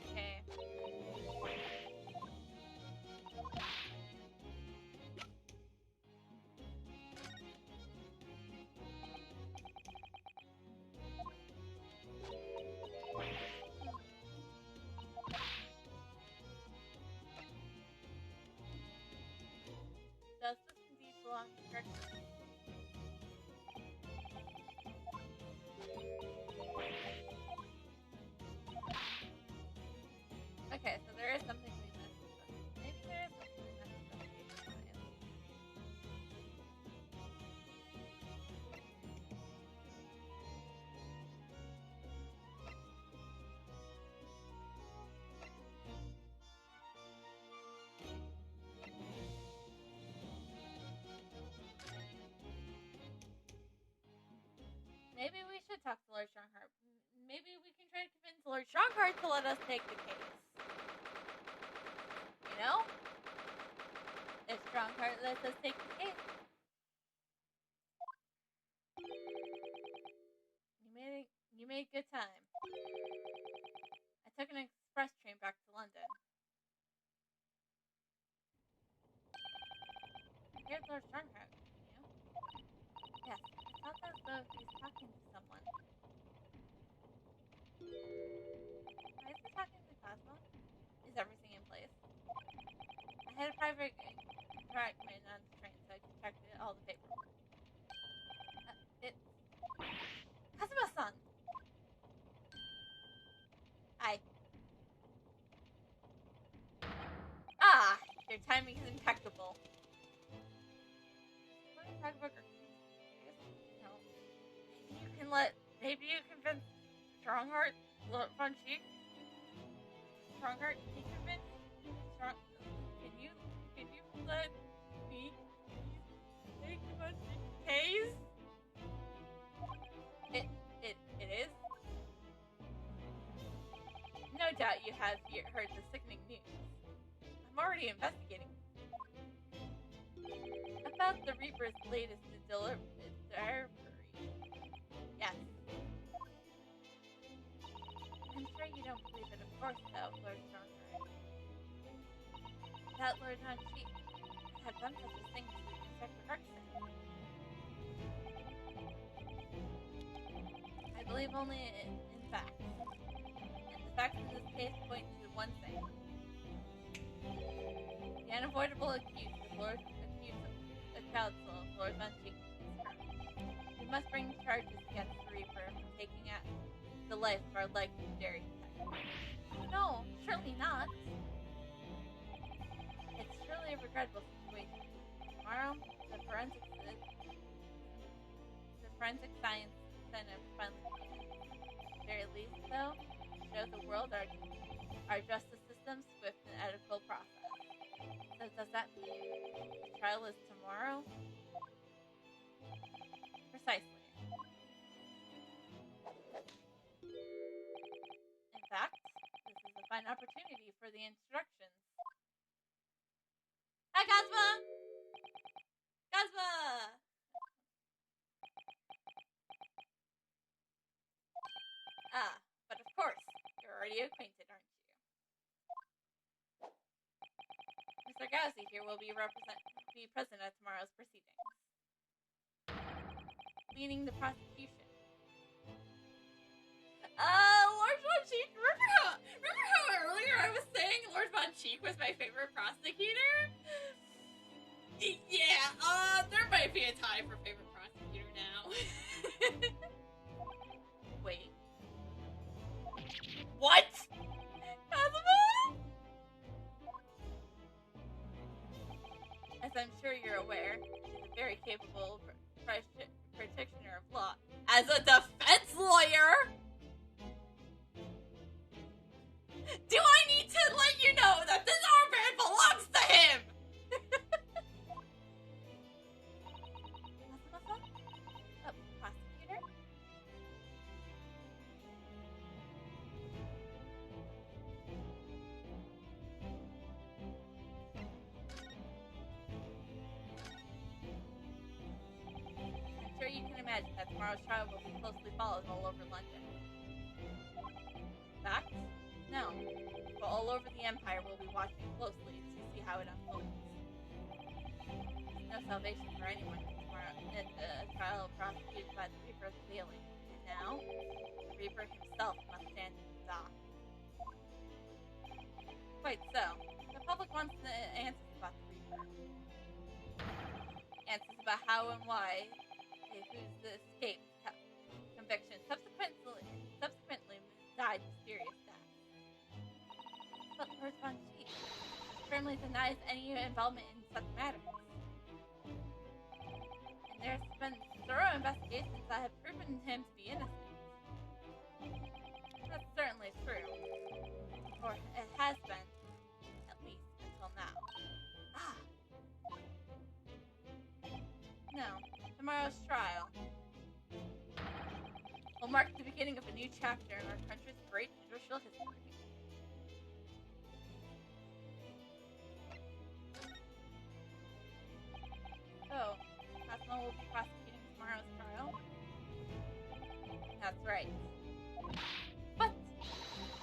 Okay. Does this indeed belong to Gretchen? Okay, so there is something we missed. Maybe there is something we missed investigation-wise. Maybe we should talk to Lord Strongheart. Maybe we can try to convince Lord Strongheart to let us take the case. You know? If Strongheart lets us take the case. You made good time. I took an express train back to London. Here's Lord Strongheart, you know? Yes, it sounds as though he's talking to someone. Why is he talking to Cosmo? Is everything in place? I had a private trackman on the train so I could check all the paperwork. It's Cosmo-san! Hi. Ah! Your timing is impeccable. What are you talking about? No. Maybe you convince Strongheart, Von Cheek? Strongheart, can you convince Can you let me take Von Cheek case? It is? No doubt you have heard the sickening news. I'm already investigating. About the Reaper's latest delivery. Yes. I'm sure you don't believe it, of course, though, Lord Strongheart. That Lord Chief had done such a thing to Inspector Harkson. I believe only in facts. And the facts in this case point to one thing. The unavoidable accused of counsel of Lord Von Cheek. We must bring charges against the Reaper for taking out the life of our legendary detective. No, surely not. It's surely a regrettable situation. Tomorrow, the forensic science center finally begins. At the very least, though, show the world our justice system's swift and ethical process. So does that mean the trial is tomorrow? Precisely. In fact, this is a fine opportunity for the instructions. Hi, Cosma! Cosma! Ah, but of course, you're already acquainted, aren't you? Mr. Gowsey here will be present at tomorrow's proceedings. Leading the prosecution. Lord Von Cheek, remember how earlier I was saying Lord Von Cheek was my favorite prosecutor? Yeah, there might be a tie for favorite prosecutor now. Wait. What? Cosmo? As I'm sure you're aware, she's a very capable practitioner of law. As a defense lawyer? Do I need to let you know that this armband belongs to him? Prosecutor? I'm sure you can imagine that tomorrow's trial will be closely followed all over London. Facts? No, but all over the Empire will be watching closely to see how it unfolds. There's no salvation for anyone tomorrow in the trial prosecuted by the Reaper failing. And now, the Reaper himself must stand in the dock. Quite so. The public wants the answers about the Reaper. Answers about how and why, who's the escaped conviction, subsequently died mysterious death. But Lord Von Cheek firmly denies any involvement in such matters. And there's been thorough investigations that have proven him to be innocent. That's certainly true. Or it has been, at least until now. No, tomorrow's trial will mark the beginning of a new chapter in our country's great judicial history. So, Cosmo will be prosecuting tomorrow's trial? That's right. But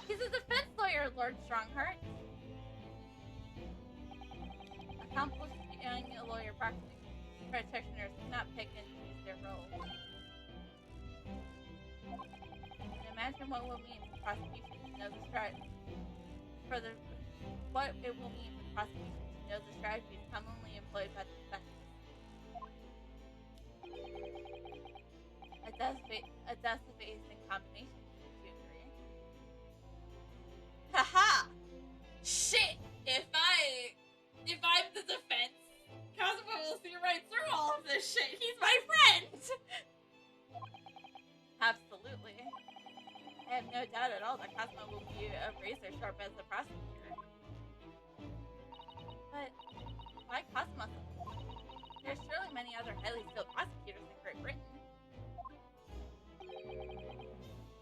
he's a defense lawyer, Lord Strongheart. Accomplished young lawyer practitioners cannot pick and choose their roles. Imagine what it will mean for prosecution to know the strategy. What it will mean for prosecution to know the strategies commonly employed by the defense. A death-evading combination, do you agree? Haha! Shit! If I'm the defense, Cosmo will see right through all of this shit. He's my friend! Absolutely. I have no doubt at all that Cosmo will be a razor sharp as a prosecutor. But why Cosmo? There's surely many other highly skilled prosecutors in Great Britain.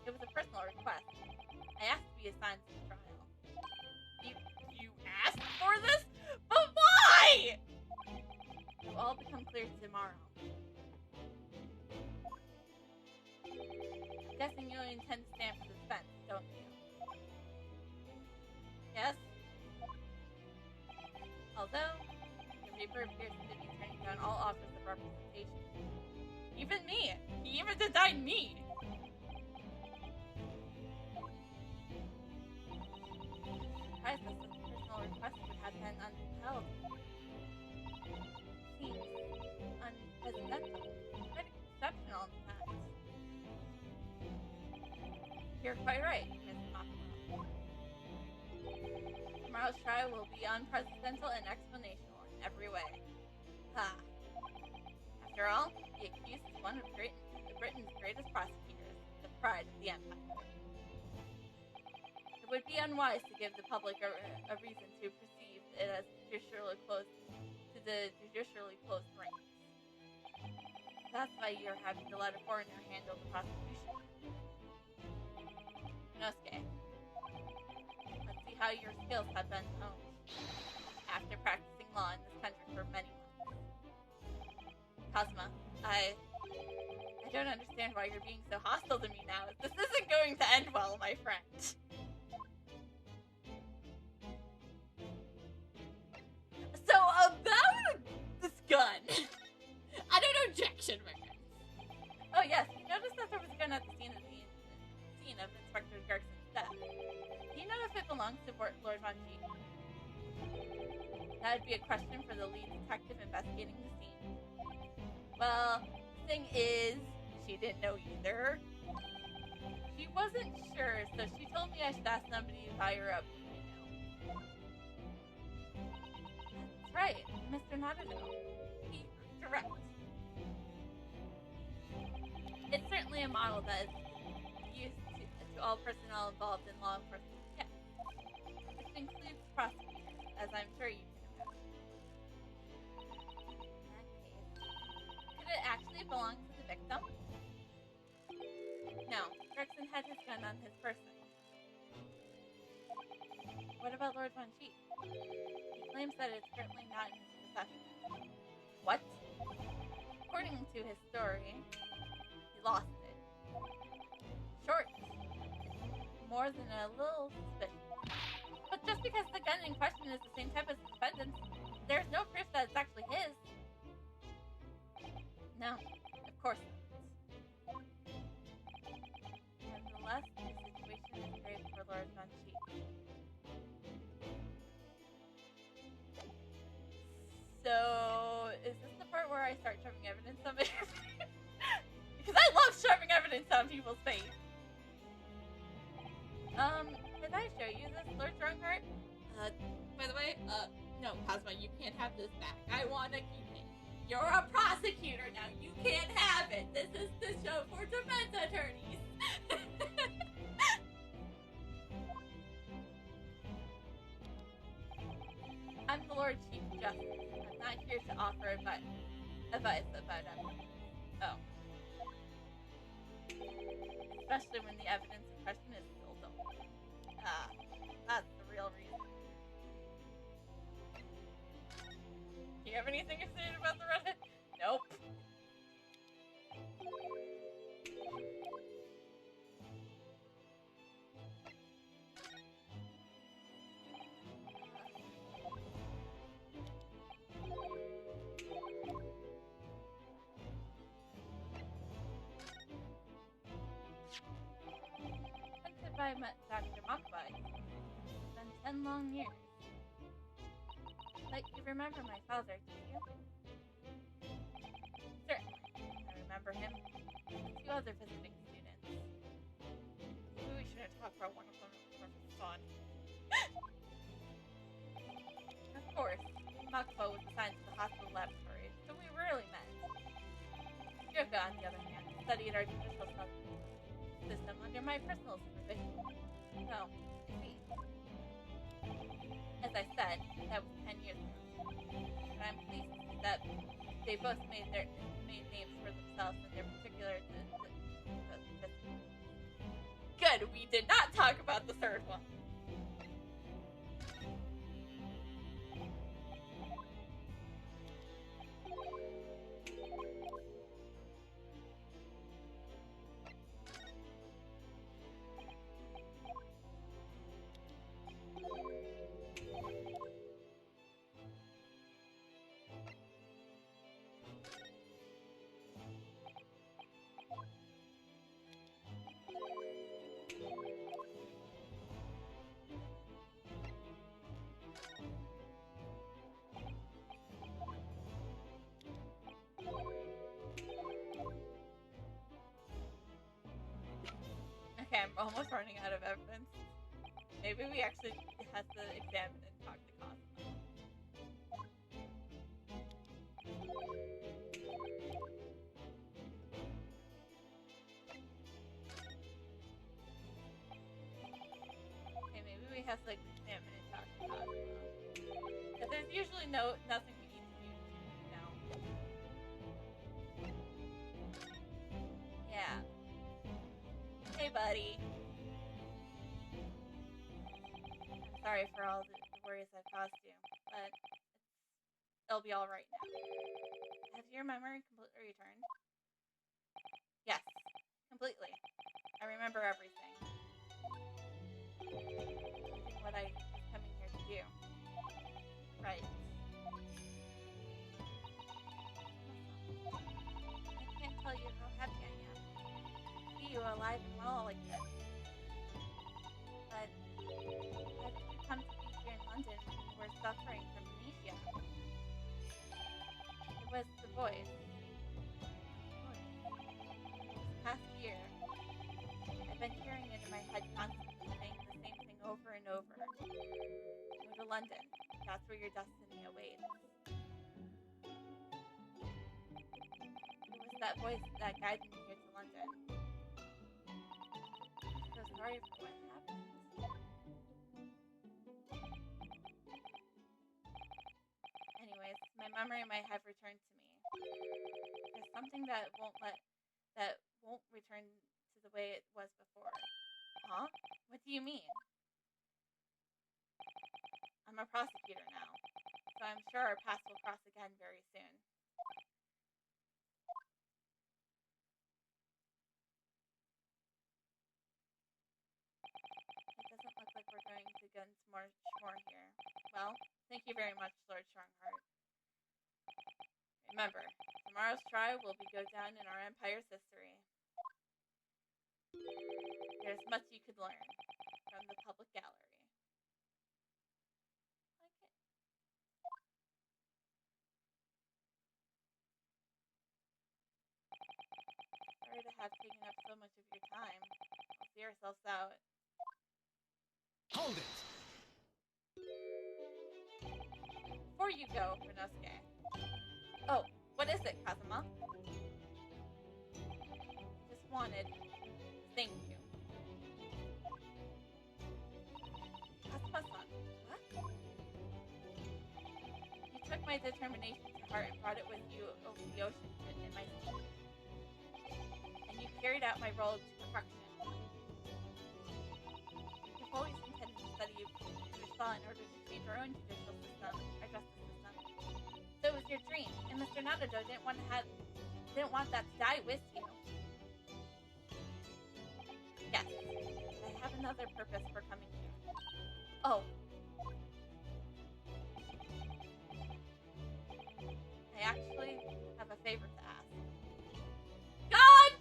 It was a personal request. I asked to be assigned to the trial. You asked for this? But why? It will all become clear tomorrow. I'm guessing you intend to stand for the defense, don't you? Yes? Although, the paper appears to be turning down all offers of representation. Even me! He even denied me! Surprised that such a personal request would have been upheld. Seems unprecedented. Quite exceptional, in fact. You're quite right, Miss Mockman. Tomorrow's trial will be unprecedented and explanational in every way. Ha! After all, the accused is one of Britain's greatest prosecutors, the pride of the empire. It would be unwise to give the public a reason to perceive it as judicially closed ranks. That's why you're having to let a foreigner handle the prosecution. Inosuke, let's see how your skills have been honed after practicing law in this country for many months. Kazuma, I don't understand why you're being so hostile to me now. This isn't going to end well, my friend. So, about this gun. I don't objection, my friend. Oh, yes, you noticed that there was a gun at the scene of Inspector Garrison's death. Do you know if it belongs to Lord Von G? That would be a question for the lead detective investigating the scene. Well, the thing is, she didn't know either. She wasn't sure, so she told me I should ask somebody higher up, you know. That's right, Mr. Naruto. He's direct. It's certainly a model that is used to all personnel involved in law enforcement. Yes. This includes prosecutors, as I'm sure you can imagine. In that case, could it actually belong to the victim? No, Gregson had his gun on his person. What about Lord Von Sheet? He claims that it's currently not in his possession. What? According to his story, he lost it. Short. More than a little suspicious. But just because the gun in question is the same type as the defendant's, there's no proof that it's actually his. No, of course not. Nevertheless, the situation is grave for Lord Von Sheet. So, is this the part where I start shoving evidence on my face? Because I love shoving evidence on people's face. Did I show you this, Lord Drunkard? By the way, no, Cosmo, you can't have this back. I want to keep it. You're a prosecutor now. You can't have it. This is the show for defense attorneys. I'm the Lord Chief Justice. I'm not here to offer advice about evidence. Oh. Especially when the evidence in question is still don't. Ah, that's the real reason. Do you have anything to say about the redhead? Nope. By Dr. Mockby. It's been 10 long years. But you remember my father, do you? Certainly. I remember him and 2 other visiting students. Maybe we shouldn't talk about one of them for fun. Of course, Mockby was assigned to the hospital laboratory, so we rarely met. Yoga, on the other hand, studied our judicial system under my personal supervision. So, I see. As I said, that was 10 years ago. But I'm pleased that they both made names for themselves, and they're particular to good. We did not talk about the third one. Okay, I'm almost running out of evidence. Maybe we actually have to examine and talk to Cosmo. Okay, maybe we have to examine and talk to Cosmo. Because there's usually nothing we need to do, you know? Yeah. Hey, buddy. I'm sorry for all the worries I've caused you, but it'll be alright now. Has your memory completely returned? Yes, completely. I remember everything. What I was coming here to do. Right. I can't tell you how happy I am to see you alive and well like this. But how did you come to be here in London when you were suffering from amnesia? It was the voice. This past year, I've been hearing it in my head constantly, saying the same thing over and over. Go to London. That's where your destiny awaits. It was that voice that guided me here to London. I'm so sorry for what happened. Anyways, my memory might have returned to me. There's something that won't return to the way it was before. Huh? What do you mean? I'm a prosecutor now, so I'm sure our paths will cross again very soon. It doesn't look like we're going to get into much more here. Well, thank you very much, Lord Strongheart. Remember, tomorrow's trial will go down in our empire's history. There's much you could learn from the public gallery. Sorry to have taken up so much of your time. We'll see ourselves out. Hold it! Before you go, Renosuke. Oh, what is it, Kazuma? Just wanted to thank you. Kazuma-san, what? You took my determination to heart and brought it with you over the ocean in my sleep. And you carried out my role to perfection. You've always intended to study British law in order to change our own judicial system, our justice system. So it was your dream, and Mr. Naruto didn't want that to die with you. Yes, I have another purpose for coming here. Oh. I actually have a favor to ask. God!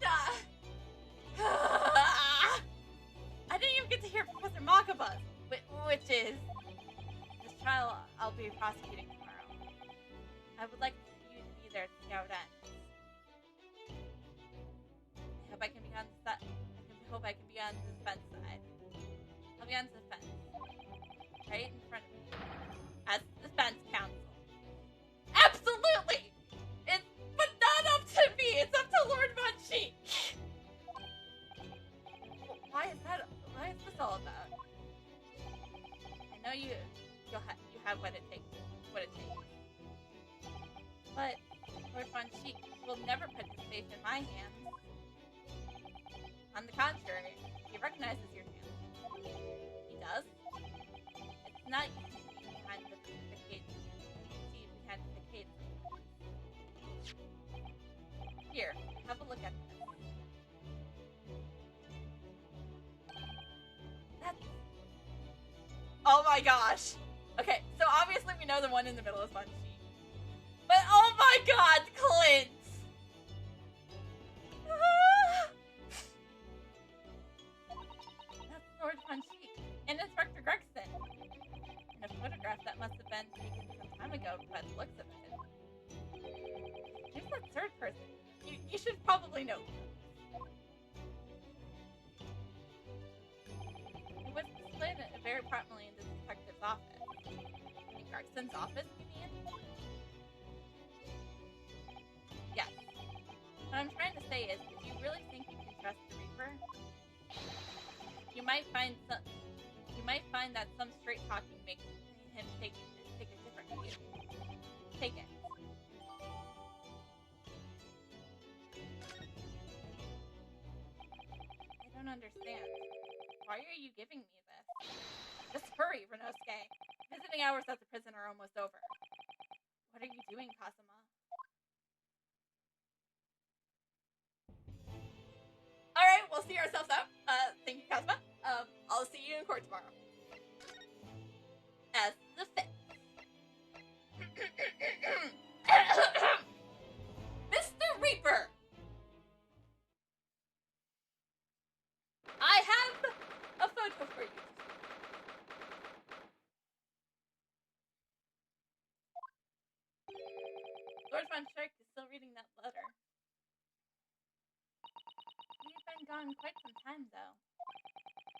I didn't even get to hear Professor Makaba's, which is this trial I'll be prosecuting tomorrow. I would like you to be there to see how it ends. I hope I can be on the defense side. I'll be on the defense. Right in front of me. As the defense counsel. Absolutely! But not up to me! It's up to Lord Munchie! Why is this all about? I know you have what it takes. But will never put his faith in my hands. On the contrary, he recognizes your hand. He does. It's not easy to see behind the facade. Here, have a look at this. That's... Oh my gosh! Okay, so obviously we know the one in the middle is Banshee. But oh my god, Clint! That's Lord Banshee. And Inspector Gregson. In a photograph that must have been taken some time ago by the looks of it. Who's that third person? You should probably know. It was displayed very prominently in the detective's office. In Gregson's office, you mean? Yes. What I'm trying to say is, if you really think you can trust the Reaper, you might find that some straight talking makes him take a different view. Take it. I don't understand. Why are you giving me this? Just hurry, Renosuke. Visiting hours at the prison are almost over. What are you doing, Kazuma? Alright, we'll see ourselves out. Thank you, Kazuma. I'll see you in court tomorrow. As the fifth. Mr. Reaper! I have a photo for you. Lord Von Shark is still reading that letter. He's been gone quite some time, though.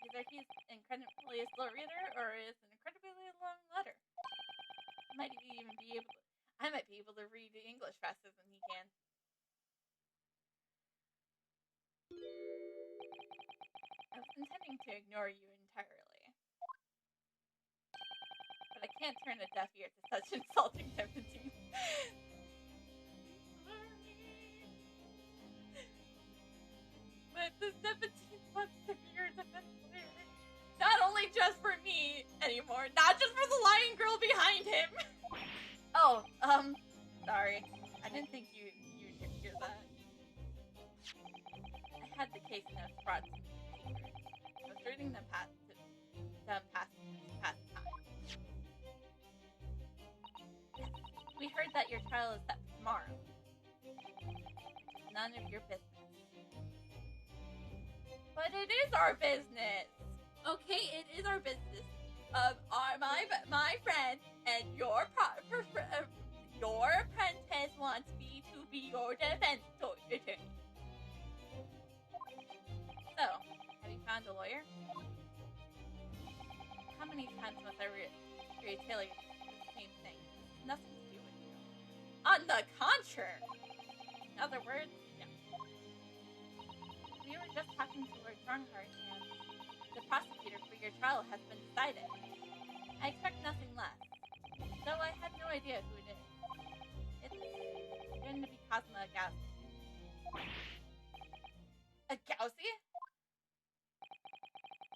Either he's incredibly a slow reader, or it's an incredibly long letter. I might be able to read English faster than he can. I was intending to ignore you entirely. But I can't turn a deaf ear to such insulting temptation. But the 17th month severe defense lawyer. Not only just for me anymore, not just for the lying girl behind him. Oh, sorry. I didn't think you'd hear that. I had the case notes brought to me. I was reading them past time. We heard that your trial is set for tomorrow. Which is none of your business. But it is our business! Okay, it is our business. My friend and your apprentice wants me to be your defense attorney. So, have you found a lawyer? How many times must I retell you the same thing? Nothing to do with you. On the contrary! In other words, yeah. We were just talking to Lord Strongheart, and the prosecutor for your trial has been decided. I expect nothing less. Though I had no idea who it is. It's going to be Kazuma Agousi. Agousi?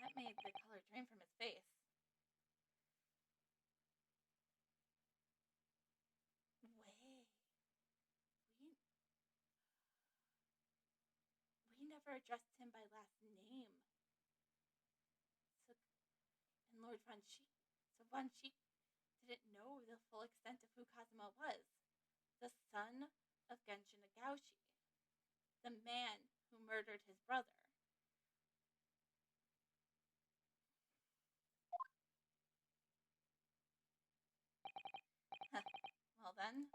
That made the color drain from his face. We never addressed him by last name. And Lord Von Sheik. So Von Sheik didn't know the full extent of who Kazuma was. The son of Genshin Agoushi. The man who murdered his brother. Well then,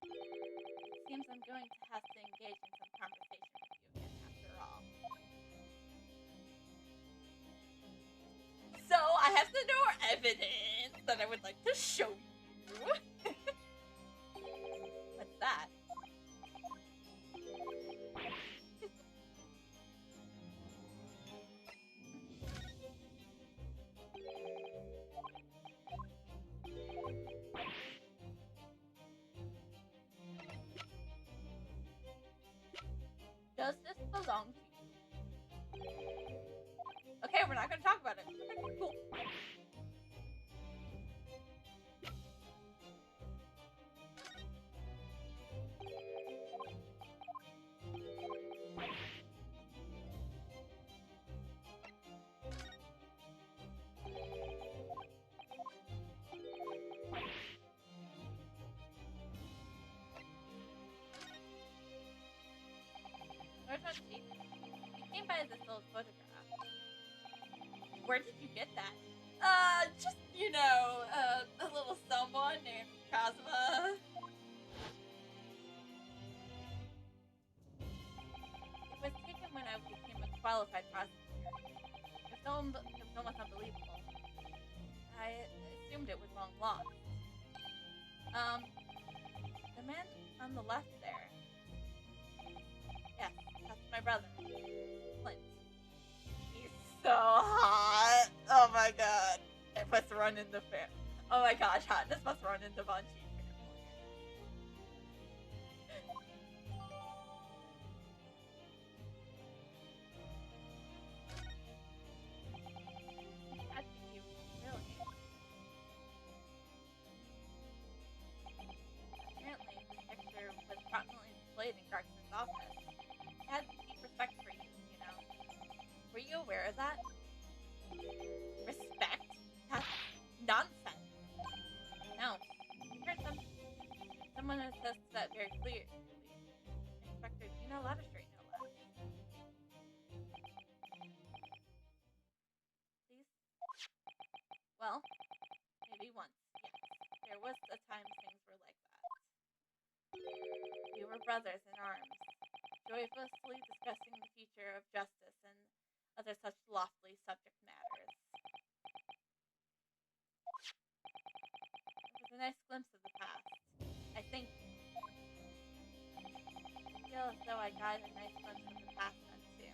it seems I'm going to have to engage in some conversation with you again after all. So, I have some more evidence that I would like to show you. What's that? Does this belong to you? Okay, we're not gonna talk about it. Okay, cool. Where's my seat? You came by this little photograph. Where did you get that? Just, a little someone named Kazuma. It was taken when I became a qualified prosecutor. The film was unbelievable. I assumed it was long lost. The man on the left there. Yes, that's my brother, Clint. He's so hot. Oh my god. It must run in the family. Oh my gosh, hotness must run in the Banshee family. That's cute, really. Apparently, this picture was prominently displayed in Clarkson's office. He had deep respect for you, you know. Were you aware of that? Respect? That's nonsense. No. I heard someone assessed that very clearly. Inspector, do you know how to straighten out loud? Please? Well, maybe once, yes. There was a time things were like that. We were brothers in arms, joyously discussing the future of justice and other such lofty subject matters. It was a nice glimpse of the past. I think I feel as though I got a nice glimpse of the past then too.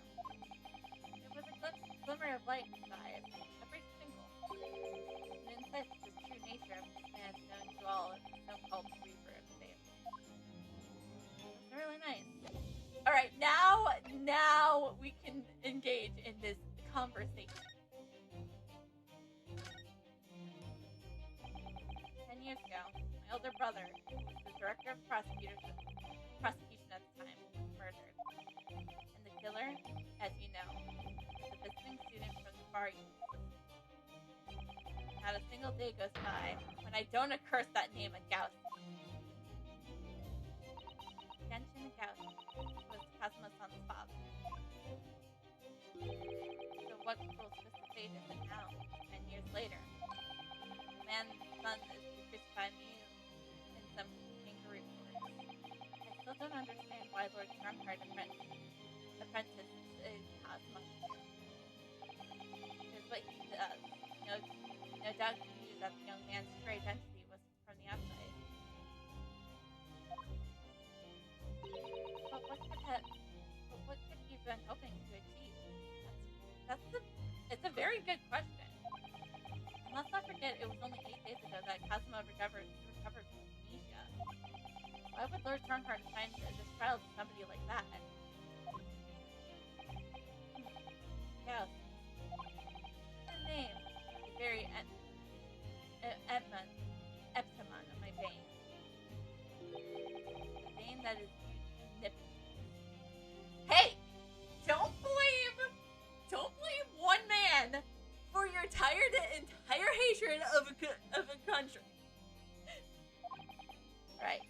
There was a glimmer of light inside, a brief twinkle, an insight to the true nature of this man known to all as the so-called Reaper of Fate. It was really nice. Alright, now we can engage in this conversation. 10 years ago, my older brother, who was the director of prosecution at the time, was murdered. And the killer, as you know, was a visiting student from the Far East. Not a single day goes by when I don't curse that name Agowski. Genshin Agowski was Kazuma-san's father. So what cruel twist of fate is it now, 10 years later? The man's son is to crucify me in some kangaroo court. I still don't understand why Lord Strongheart apprentice is Kazuma. Because what he does, no doubt he knew that the young man's true identity was from the outside. But what could he have been hoping to achieve? It's a very good question. And let's not forget, it was only 8 days ago that Kazuma recovered from amnesia. Why would Lord Strongheart assign this trial to somebody like that? Yeah. The name is very epsilon of my vein. The vein that is nipping. Hey! Don't blame one man for your entire hatred of a country. Right.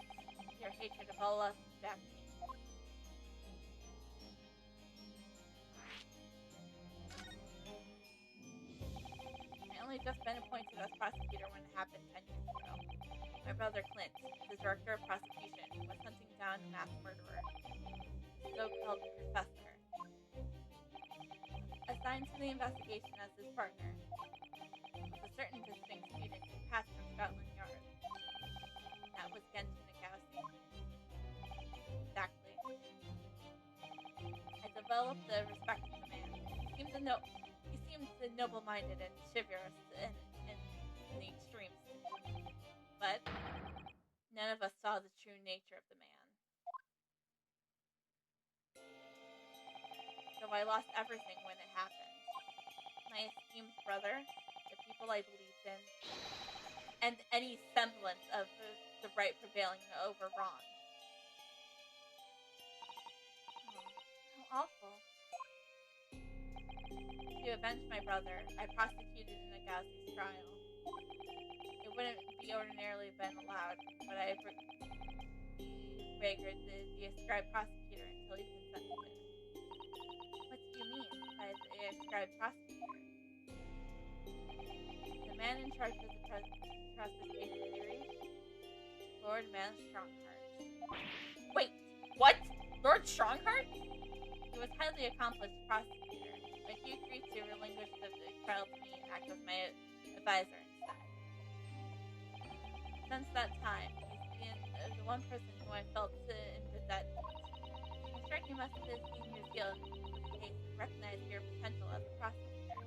Your hatred of all us Japanese. I only just been appointed as prosecutor when it happened 10 years ago. My brother Clint, the director of prosecution, was hunting down a mass murderer, the so-called professor. Assigned to the investigation as his partner was a certain distinct student who passed from Scotland Yard. That was Genshin Agowski. Exactly. I developed a respect for the man. He seemed noble-minded and chivalrous in the extremes. But none of us saw the true nature of the man. I lost everything when it happened. My esteemed brother, the people I believed in, and any semblance of the right prevailing over wrong. Oh, how awful. To avenge my brother, I prosecuted Nagase's trial. It wouldn't be ordinarily been allowed, but I figured the ascribed prosecutor until he consented. What do you mean by the ascribed prosecutor? The man in charge of the prosecution theory? Lord Man Strongheart. Wait, what? Lord Strongheart? He was highly accomplished prosecutor, but he agreed to relinquish the trial to me and act as my advisor instead. Since that time, he's been the one person who I felt in the debt to. I'm sure he must have seen your skill in the case and recognized your potential as a prosecutor.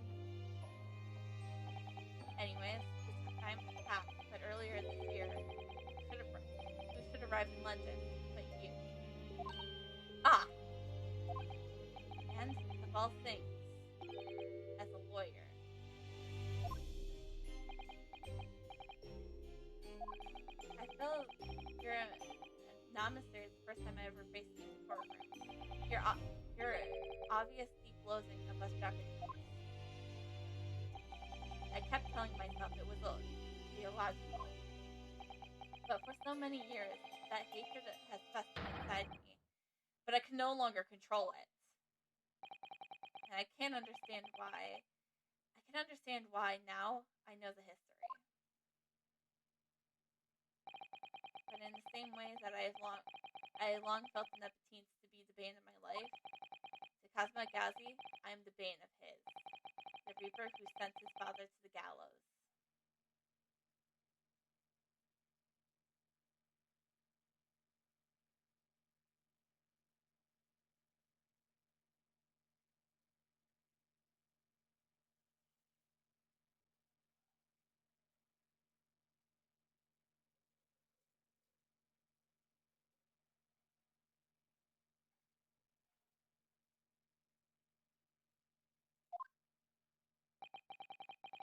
Anyways, the time has passed, but earlier this year, who should arrive in London but you? Ah! And, of all things, as a lawyer. I feel your nominee is the first time I ever faced you in the courtroom. Your obvious deep loathing of us Japanese. I kept telling myself it was theological. But for so many years, that hatred has festered inside me. But I can no longer control it. And I can't understand why. I can understand why now I know the history. But in the same way that I long felt the Nepentines to be the bane of my life, to Kazuma Gazi, I am the bane of his. The reaper who sent his father to the gallows.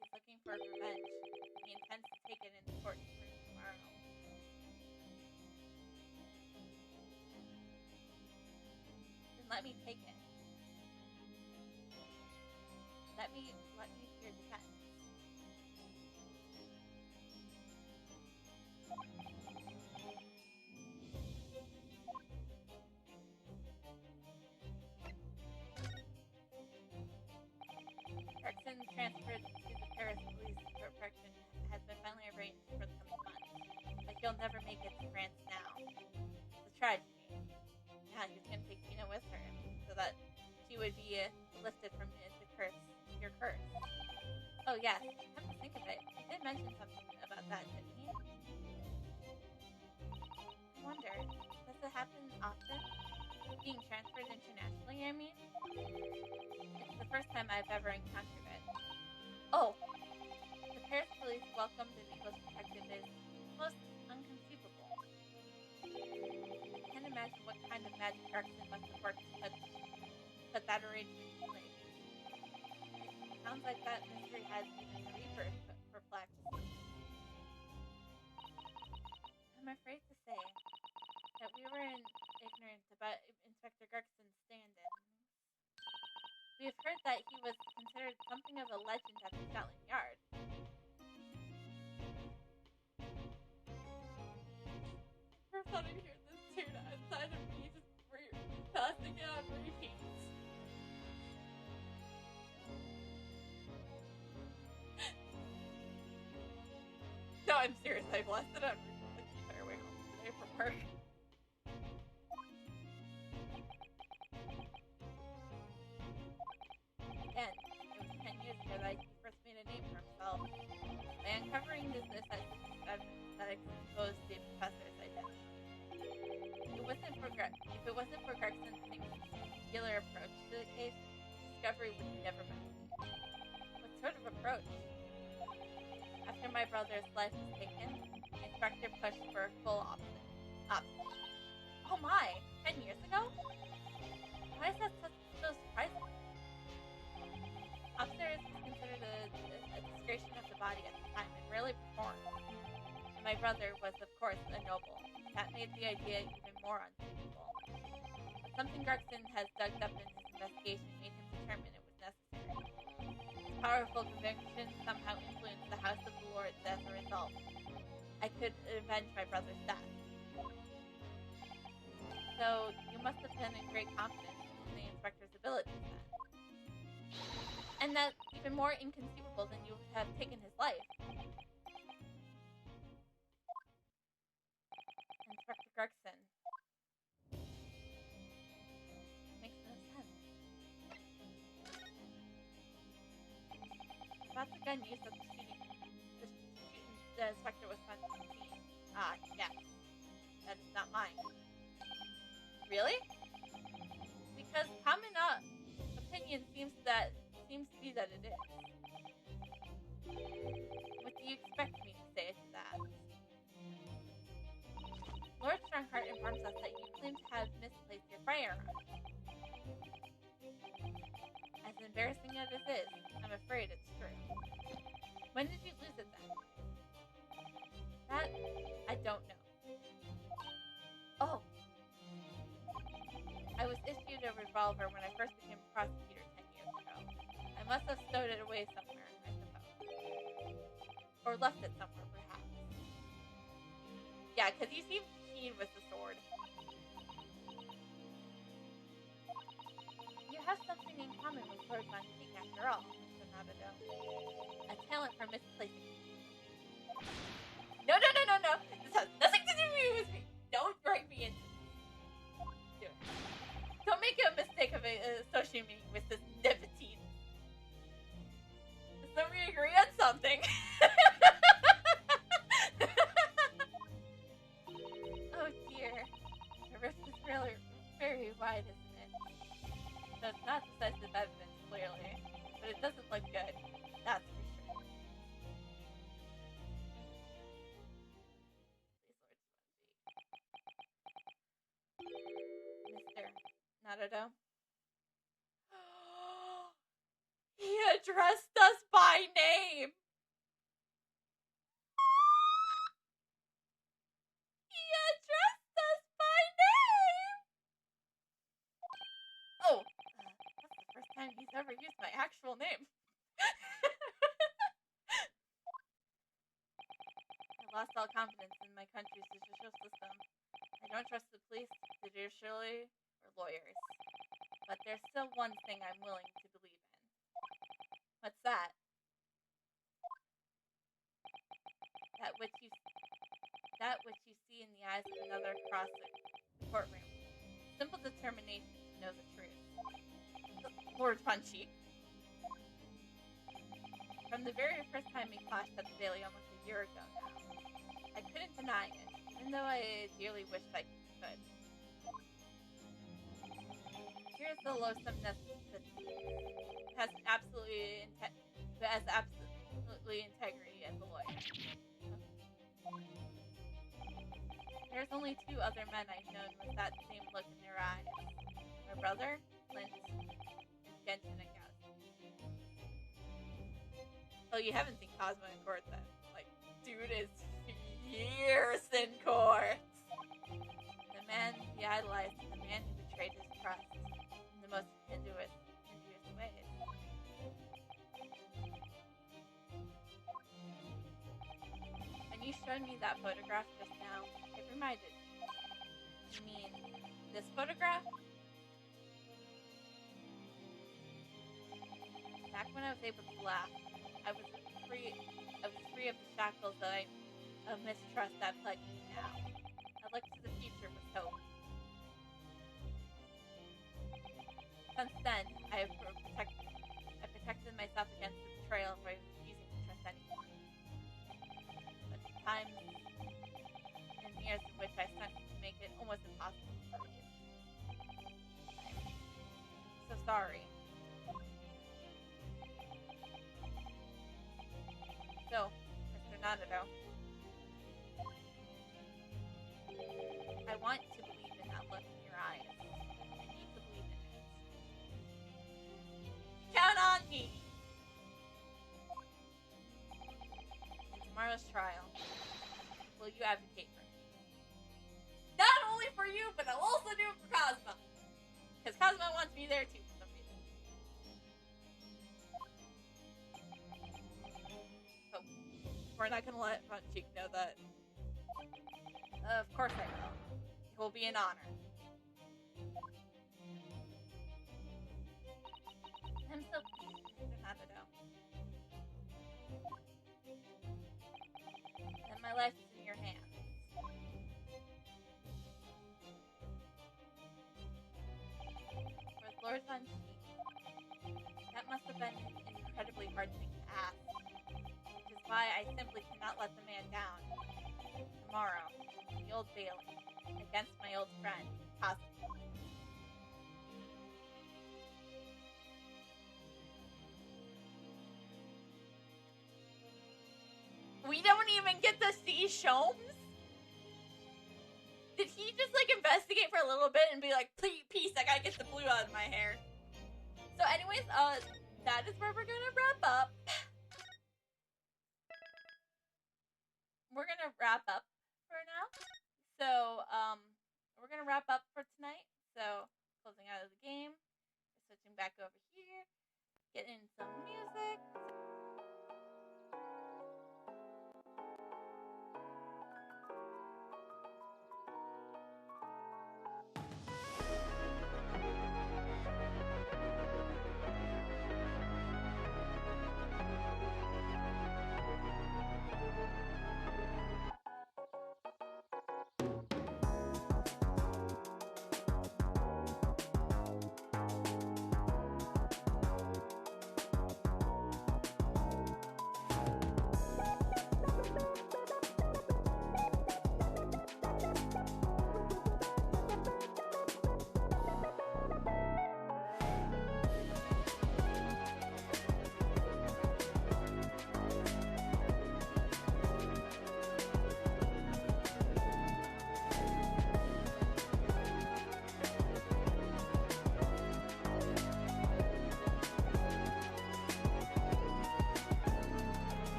He's looking for revenge. He intends to take it into court tomorrow. Then let me take it. Let me hear defense. Gregson transferred to the Paris police protection has been finally arranged for the coming months. But he'll never make it to France now. It's a tragedy. Now he's going to take Tina with her so that she would be lifted from your curse. Oh yes, come to think of it, he did mention something about that, didn't he? I wonder, does it happen often? Being transferred internationally, I mean? It's the first time I've ever encountered it. Oh! The Paris police welcomed an English detective is most unconceivable. I can't imagine what kind of magic Gregson must have worked to put that arrangement in place. It sounds like that mystery has even the Reaper perplexed. I'm afraid to say that we were in ignorance about Inspector Gregson's stand-in. We have heard that he was considered something of a legend at the Scotland Yard. For fun to hear this tune outside of me just passing it on repeat. No, I'm serious. I've lost it on repeat the entire way home today from work. Again, it was 10 years ago that he first made a name for himself by uncovering this that exposed the professor's identity. If it wasn't for Gregson's singular approach to the case, discovery would never been made. What sort of approach? After my brother's life was taken, the inspector pushed for a full opposite. Oh my! 10 years ago? Why is that so surprising? My brother was, of course, a noble. That made the idea even more unthinkable. But something Gregson has dug up in his investigation made him determine it was necessary. His powerful conviction somehow influenced the House of the Lords as a result. I could avenge my brother's death. So, you must have been in great confidence in the inspector's abilities then. And that's even more inconceivable than you have taken his life. Inspector Gregson. Makes no sense. That's the gun used at the shooting. The inspector was found to be seen. Ah, yes. That is not mine. Really? Because common opinion seems to be that it is. What do you expect me to say to that? Lord Strongheart informs us that you claim to have misplaced your firearm. As embarrassing as it is, I'm afraid it's true. When did you lose it then? That, I don't know. Oh. I was issued a revolver when I first became a prosecutor 10 years ago. I must have stowed it away somewhere, I suppose. Or left it somewhere, perhaps. Yeah, because you seem keen with the sword. You have something in common with Lord Von Cheek, after all, Mr. Nabado. A talent for misplacing. No. This has nothing to do with me. Don't drag me into this. Do it. Don't make a mistake of associating me with this nicotine. So we agree on something. Oh dear. The rift is really very wide, isn't it? So it's not decisive evidence, clearly. But it doesn't look good. That's for sure. Mr. Naruto. He addressed us by name! He addressed us by name! Oh, that's the first time he's ever used my actual name. I lost all confidence in my country's judicial system. I don't trust the police, the judiciary, or lawyers. But there's still one thing I'm willing to believe in. What's that? That which you see in the eyes of another across the courtroom. Simple determination to know the truth. Lord Von Cheek. From the very first time we clashed at the Bailey almost a year ago now, I couldn't deny it, even though I dearly wished I could. Here's the loathsomeness that has absolutely integrity as a lawyer. There's only two other men I've known with that same look in their eyes. My brother, Clint, and Genshin and Gauss. Oh, you haven't seen Cosmo in court then. Like, dude is years in court. The man he idolized, the man who betrayed his trust in the most insidious ways. When you showed me that photograph just now, it reminded me. You mean this photograph? Back when I was able to laugh, I was free of the shackles of mistrust that plague me now. I look to the future with hope. Since then, I protected myself against the betrayal by refusing to trust anyone. But the times and years in which I spent to make it almost impossible to believe. I'm so sorry. So, Mr. Naruto, I want to believe in that look in your eyes. I need to believe in it. Count on me! In tomorrow's trial, will will you advocate for me? Not only for you, but I'll also do it for Cosmo. Because Cosmo wants me there too for some reason. Oh, we're not gonna let Funcheek know that. Of course I will. It will be an honor. I'm so pleased, Hanato. And my life is in your hands. With Lord Funcheek, that must have been an incredibly hard thing to ask. Which is why I simply cannot let the man down. Tomorrow, in the Old Bailey, against my old friend, Cosmo. We don't even get to see Sholmes? Did he just, like, investigate for a little bit and be like, peace, I gotta get the blue out of my hair? So anyways, that is where we're gonna wrap up. We're gonna wrap up for now. So, we're gonna wrap up for tonight. So, closing out of the game, switching back over here, getting some music.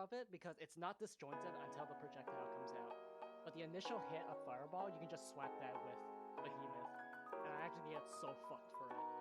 of it because it's not disjointed until the projectile comes out. But the initial hit of Fireball, you can just swap that with Behemoth. And I actually get so fucked for it.